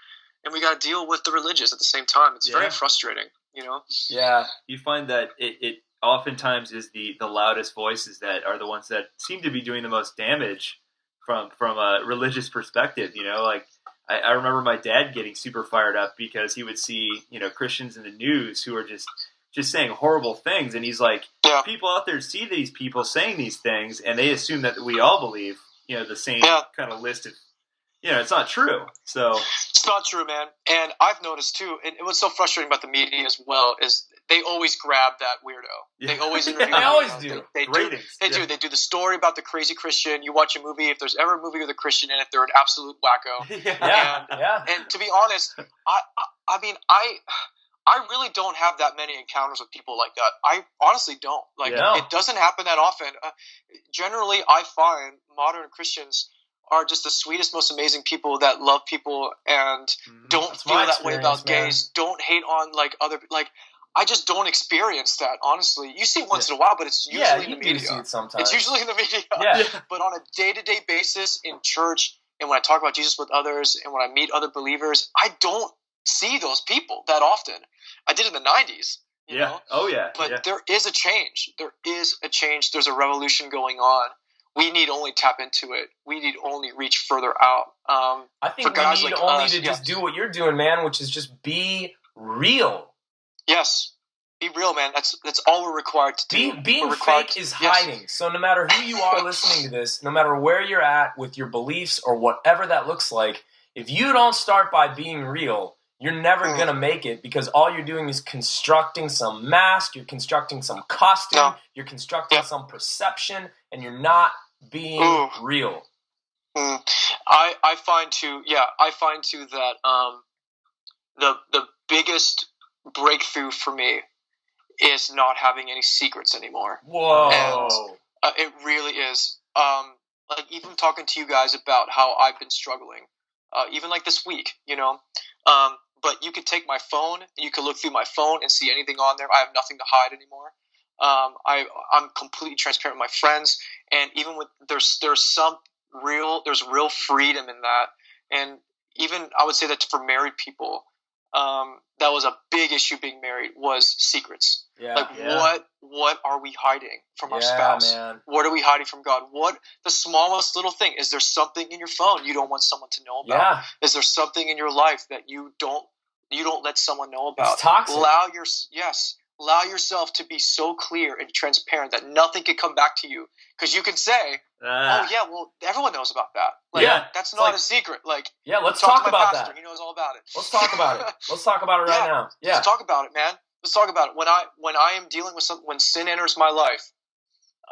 And we got to deal with the religious at the same time. It's very frustrating, you know? Yeah. You find that it oftentimes is the loudest voices that are the ones that seem to be doing the most damage from a religious perspective, you know? Like, I remember my dad getting super fired up because he would see, you know, Christians in the news who are just saying horrible things, and he's like, people out there see these people saying these things, and they assume that we all believe, you know, the same kind of list of, you know, it's not true. So it's not true, man. And I've noticed too, and what's so frustrating about the media as well is they always grab that weirdo. They always interview. They always do. They do. They do the story about the crazy Christian. You watch a movie, if there's ever a movie with a Christian in it, they're an absolute wacko. And to be honest, I mean, I really don't have that many encounters with people like that. I honestly don't. Like, it doesn't happen that often. Generally, I find modern Christians are just the sweetest, most amazing people that love people and don't feel that way about gays. Don't hate on like other like. I just don't experience that, honestly. You see it once in a while, but it's usually in the media. See it sometimes. It's usually in the media. But on a day-to-day basis in church, and when I talk about Jesus with others, and when I meet other believers, I don't see those people that often. I did in the 90s. You know? Oh, yeah. But there is a change. There is a change. There's a revolution going on. We need only tap into it. We need only reach further out. I think we need like only to just do what you're doing, man, which is just be real. Yes. Be real, man. That's all we're required to do. Being fake is hiding. So no matter who you are listening to this, no matter where you're at with your beliefs or whatever that looks like, if you don't start by being real, you're never going to make it, because all you're doing is constructing some mask, you're constructing some costume, you're constructing some perception, and you're not being real. I find too that the biggest breakthrough for me is not having any secrets anymore. Whoa. And it really is. Like, even talking to you guys about how I've been struggling, even like this week, you know. But you could take my phone, you could look through my phone and see anything on there. I have nothing to hide anymore. I'm completely transparent with my friends, and even with there's real freedom in that. And even I would say that for married people, that was a big issue being married, was secrets. What are we hiding from our spouse? Man. What are we hiding from God? What the smallest little thing? Is there something in your phone you don't want someone to know about? Is there something in your life that you don't let someone know about? It's toxic. Allow yourself to be so clear and transparent that nothing can come back to you, because you can say, "Oh yeah, well, everyone knows about that." Like, that's not a secret. Like, let's talk about pastor. that. He knows all about it. Let's talk about it. Let's talk about it right now. Yeah, let's talk about it, man. Let's talk about it. When I am dealing with when sin enters my life,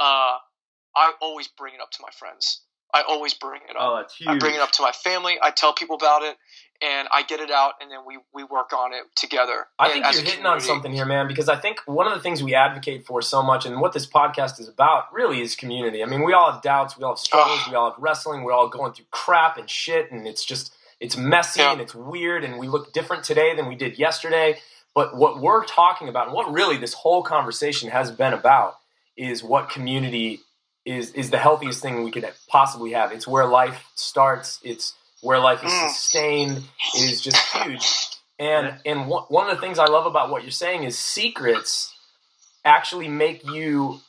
I always bring it up to my friends. I always bring it up. Oh, that's huge. I bring it up to my family. I tell people about it, and I get it out, and then we work on it together. I think you're hitting on something here, man, because I think one of the things we advocate for so much, and what this podcast is about, really is community. I mean, we all have doubts, we all have struggles, we all have wrestling, we're all going through crap and shit, and it's messy and it's weird, and we look different today than we did yesterday. But what we're talking about, and what really this whole conversation has been about, is what community is the healthiest thing we could possibly have. It's where life starts. It's where life is sustained. It is just huge. And one of the things I love about what you're saying is secrets actually make you,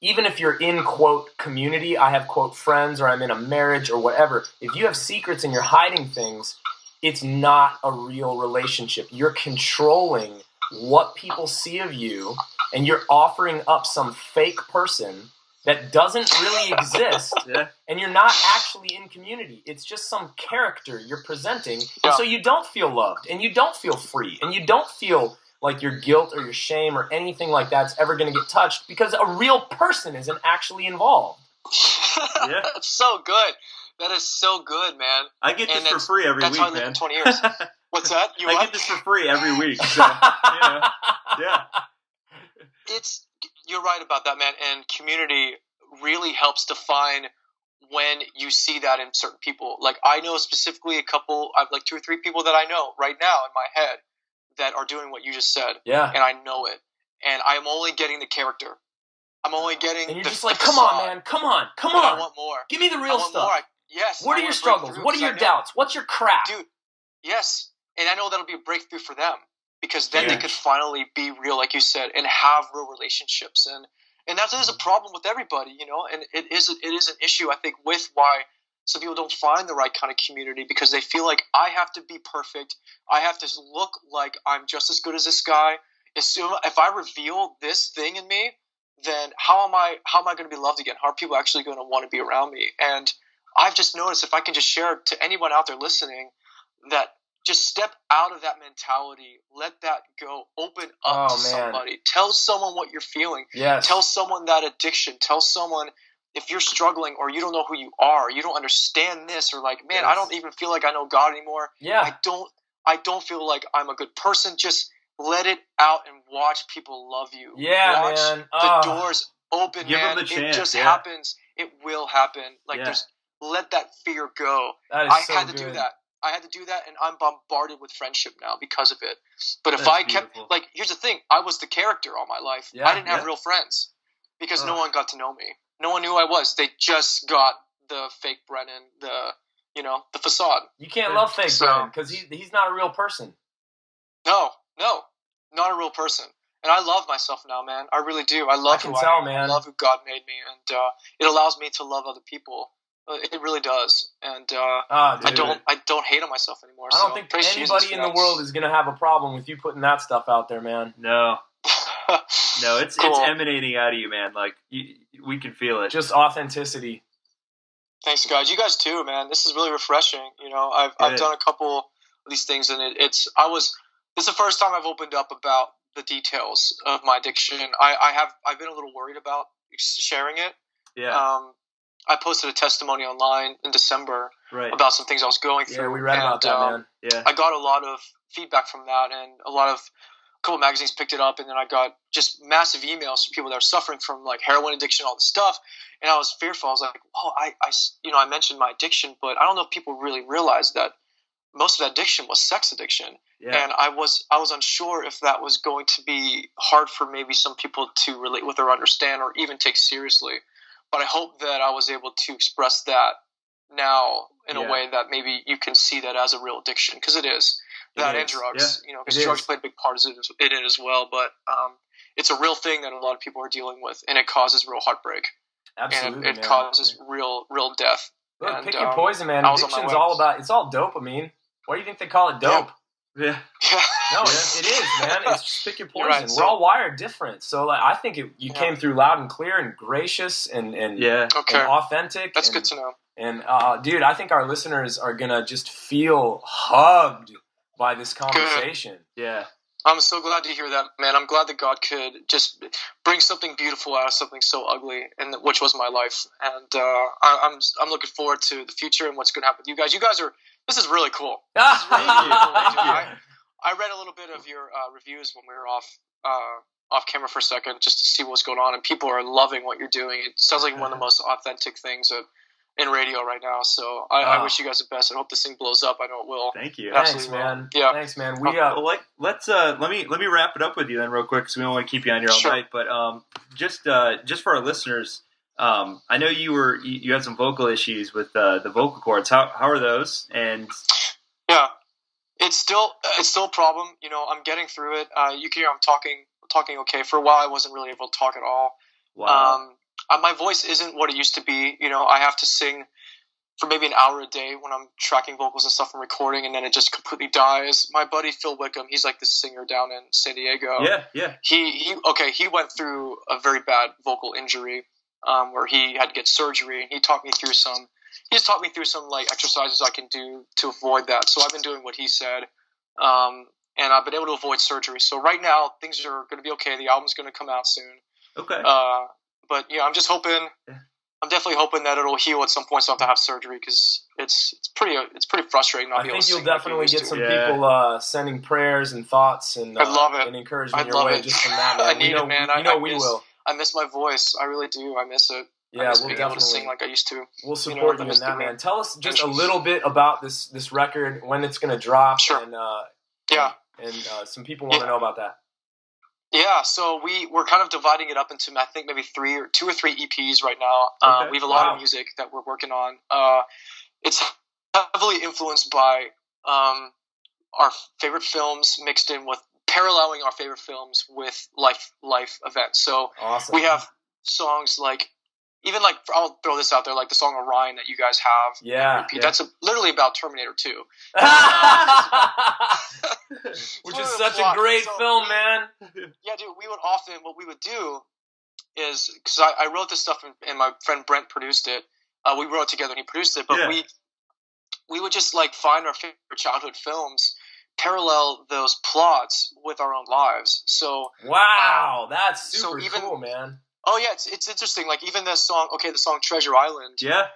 even if you're in, quote, community, I have, quote, friends, or I'm in a marriage or whatever, if you have secrets and you're hiding things, it's not a real relationship. You're controlling what people see of you, and you're offering up some fake person that doesn't really exist, and you're not actually in community. It's just some character you're presenting, and so you don't feel loved, and you don't feel free, and you don't feel like your guilt or your shame or anything like that's ever going to get touched, because a real person isn't actually involved. That's so good. That is so good, man. I get this for free every week, man. That's how I lived in 20 years. What's that? I get this for free every week. So, yeah. You're right about that, man. And community really helps define when you see that in certain people. Like, I know specifically I've like 2 or 3 people that I know right now in my head that are doing what you just said. Yeah. And I know it. And I'm only getting the character. I'm only getting And you're the just like, the come on, facade, man. Come on. Come but on. I want more. Give me the I real want stuff. more. Yes. What I are your want to break struggles? through What are because your I know- doubts? What's your crap? Dude, yes. And I know that'll be a breakthrough for them, because then they Huge. could finally be real, like you said, and have real relationships. And that is a problem with everybody, you know, and it is an issue, I think, with why some people don't find the right kind of community, because they feel like I have to be perfect. I have to look like I'm just as good as this guy. If I reveal this thing in me, then how am I going to be loved again? How are people actually going to want to be around me? And I've just noticed, if I can just share it to anyone out there listening, that just step out of that mentality, let that go, open up to somebody, tell someone what you're feeling, Yes. tell someone that addiction, tell someone if you're struggling or you don't know who you are, you don't understand this, or like, man, Yes. I don't even feel like I know God anymore. Yeah. I don't feel like I'm a good person. Just let it out and watch people love you. Yeah, watch man. the doors open, Give 'em man. the chance, It just yeah. happens. It will happen. Like, Yeah. let that fear go. That is I so had to good. do that. I had to do that, and I'm bombarded with friendship now because of it. But if That's I kept, beautiful. like, here's the thing, I was the character all my life. Yeah, I didn't have yeah. real friends because no Ugh. one got to know me. No one knew who I was. They just got the fake Brennan, the facade. You can't love fake So- Brennan because he's not a real person. No, not a real person. And I love myself now, man. I really do. I love I can who tell, I am. man. I love who God made me, and it allows me to love other people. It really does. And Dude. I don't hate on myself anymore. I don't so think praise anybody Jesus in for the that. world is gonna have a problem with you putting that stuff out there, man. No, it's Cool. emanating out of you, man. Like we can feel it. Just authenticity. Thanks, guys. You guys too, man. This is really refreshing. You know, I've Good. done a couple of these things, and this is the first time I've opened up about the details of my addiction. I've been a little worried about sharing it. Yeah, I posted a testimony online in December right. about some things I was going through. Yeah, we read about and, that, man. Yeah, I got a lot of feedback from that, and a couple magazines picked it up, and then I got just massive emails from people that are suffering from like heroin addiction, all this stuff, and I was fearful. I was like, oh, I mentioned my addiction, but I don't know if people really realize that most of that addiction was sex addiction, yeah. and I was unsure if that was going to be hard for maybe some people to relate with or understand or even take seriously. But I hope that I was able to express that now in Yeah. a way that maybe you can see that as a real addiction, because it is. That and is. drugs, because It drugs is. play a big part in it as well. But it's a real thing that a lot of people are dealing with, and it causes real heartbreak, Absolutely, and it man. causes real death. Look, and, pick your poison, man. I was on my Addiction's way. it's all dopamine. Why do you think they call it dope? Yeah. No, it is, man. It's just pick your poison. You're right, We're so- all wired different. So like, I think you Yeah. came through loud and clear and gracious and Yeah. Okay, and authentic. that's and, good to know. And dude, I think our listeners are gonna just feel hugged by this conversation. Yeah. I'm so glad to hear that, man. I'm glad that God could just bring something beautiful out of something so ugly, and which was my life. And I'm looking forward to the future and what's going to happen with you guys. This is really cool. This is really Thank you. cool. Thank you. I read a little bit of your reviews when we were off camera for a second, just to see what was going on, and people are loving what you're doing. It sounds like one of the most authentic things in radio right now. So I wish you guys the best. I hope this thing blows up. I know it will. Thank you. Yeah. Thanks, Absolutely. man. Yeah. Thanks, man. Well, let's let me wrap it up with you then real quick because we don't want to keep you on here all Sure. night. But just for our listeners, I know you had some vocal issues with the vocal cords. How are those? And Yeah, it's still a problem. You know, I'm getting through it. You can hear I'm talking okay. For a while, I wasn't really able to talk at all. wow, My voice isn't what it used to be. You know, I have to sing for maybe an hour a day when I'm tracking vocals and stuff and recording, and then it just completely dies. My buddy Phil Wickham, he's like the singer down in San Diego. yeah, He went through a very bad vocal injury where he had to get surgery, and he taught me through some like exercises I can do to avoid that. So I've been doing what he said, and I've been able to avoid surgery. So right now things are going to be okay. The album's going to come out soon. okay, But yeah, I'm just hoping. Yeah. I'm definitely hoping that it'll heal at some point, so I don't have to have surgery, because it's pretty frustrating not I being able think to you'll sing like definitely we used get to. some Yeah. people sending prayers and thoughts and I'd love it. and encouragement I'd your love way it. just from that, man. I need it, man. We will. I miss my voice. I really do. I miss it. Yeah, miss we'll being able to definitely sing like I used to. we'll support you in that, man. Tell us just a little bit about this record, when it's going to drop, Sure. and some people want to know about that. Yeah, so we're kind of dividing it up into, I think, maybe 2 or 3 EPs right now. Okay. We have a lot of music that we're working on. It's heavily influenced by our favorite films mixed in with paralleling our favorite films with life events. So Awesome. we have songs like, even like, I'll throw this out there, like the song Orion that you guys have. Yeah. EP. That's literally about Terminator 2. Which is such a great film, man. Yeah, dude, what we would do is, because I wrote this stuff and my friend Brent produced it. We wrote it together and he produced it, but we would just like find our favorite childhood films, parallel those plots with our own lives. So wow, that's super so even, cool, man. Oh yeah, it's interesting. Like even this song, the song Treasure Island. Yeah.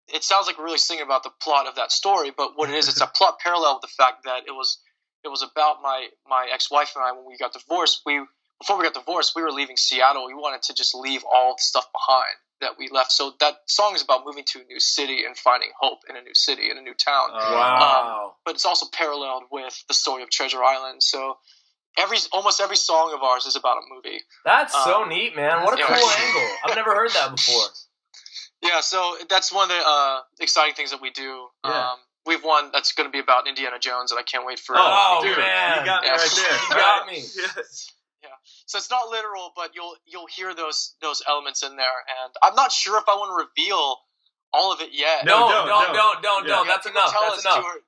It sounds like we're really singing about the plot of that story, but what it is, it's a plot parallel with the fact that it was about my ex-wife and I when we got divorced. Before we got divorced, we were leaving Seattle. We wanted to just leave all the stuff behind that we left. So that song is about moving to a new city and finding hope in a new city, in a new town. Wow. But it's also paralleled with the story of Treasure Island. So almost every song of ours is about a movie. That's so neat, man. What a cool angle. I've never heard that before. Yeah, so that's one of the exciting things that we do. Yeah. We have one that's going to be about Indiana Jones, and I can't wait for Oh, dude, man. You got me right there. You got me. Yeah. So it's not literal, but you'll hear those elements in there, and I'm not sure if I want to reveal all of it yet. No, don't. don't. That's enough.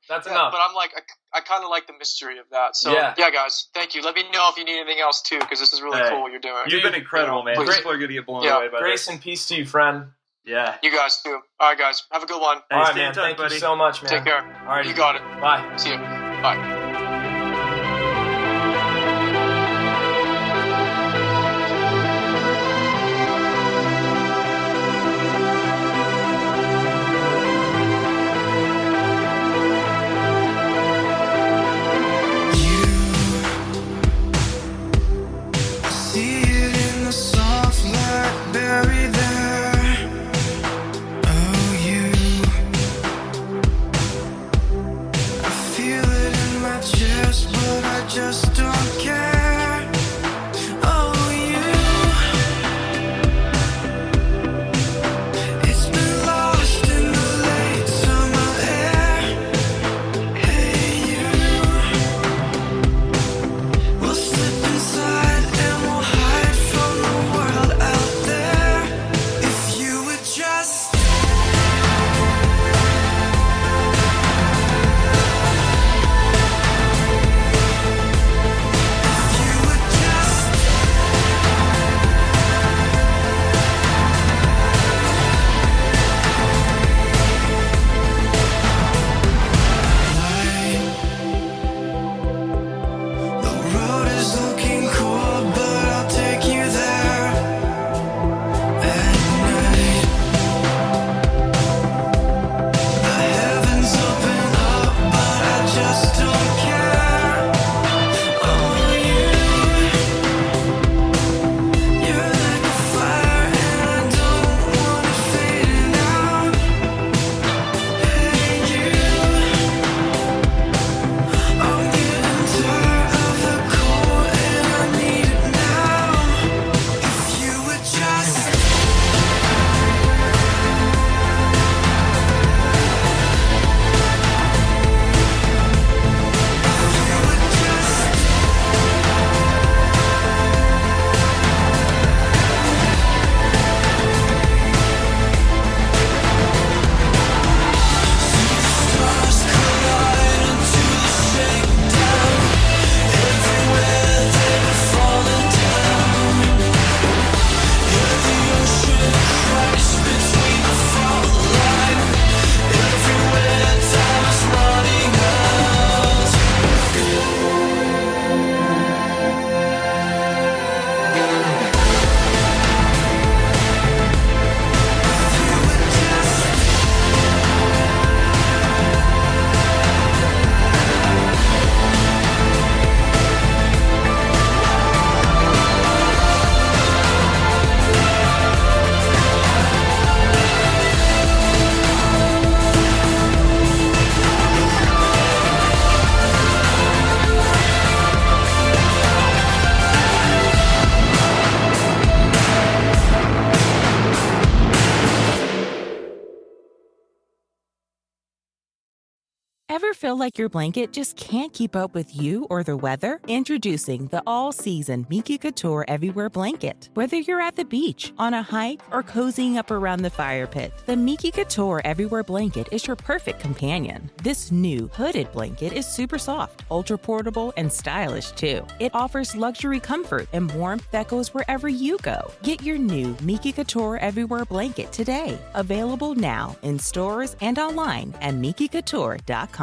That's enough. But I'm like, I kind of like the mystery of that. So yeah, guys, thank you. Let me know if you need anything else too, because this is really cool what you're doing. You've been incredible, man. Please. People are going to get blown away by Grace this. and peace to you, friend. Yeah. You guys too. All right, guys, have a good one. Hey, All right, stay in man. touch, Thank buddy. you so much, man. Take care. All right, You got it. Bye. See you. Bye. See it in the soft light buried there. Oh, you. I feel it in my Ever feel like your blanket just can't keep up with you or the weather? Introducing the all-season Miki Couture Everywhere Blanket. Whether you're at the beach, on a hike, or cozying up around the fire pit, the Miki Couture Everywhere Blanket is your perfect companion. This new hooded blanket is super soft, ultra-portable, and stylish too. It offers luxury comfort and warmth that goes wherever you go. Get your new Miki Couture Everywhere Blanket today. Available now in stores and online at MikiCouture.com.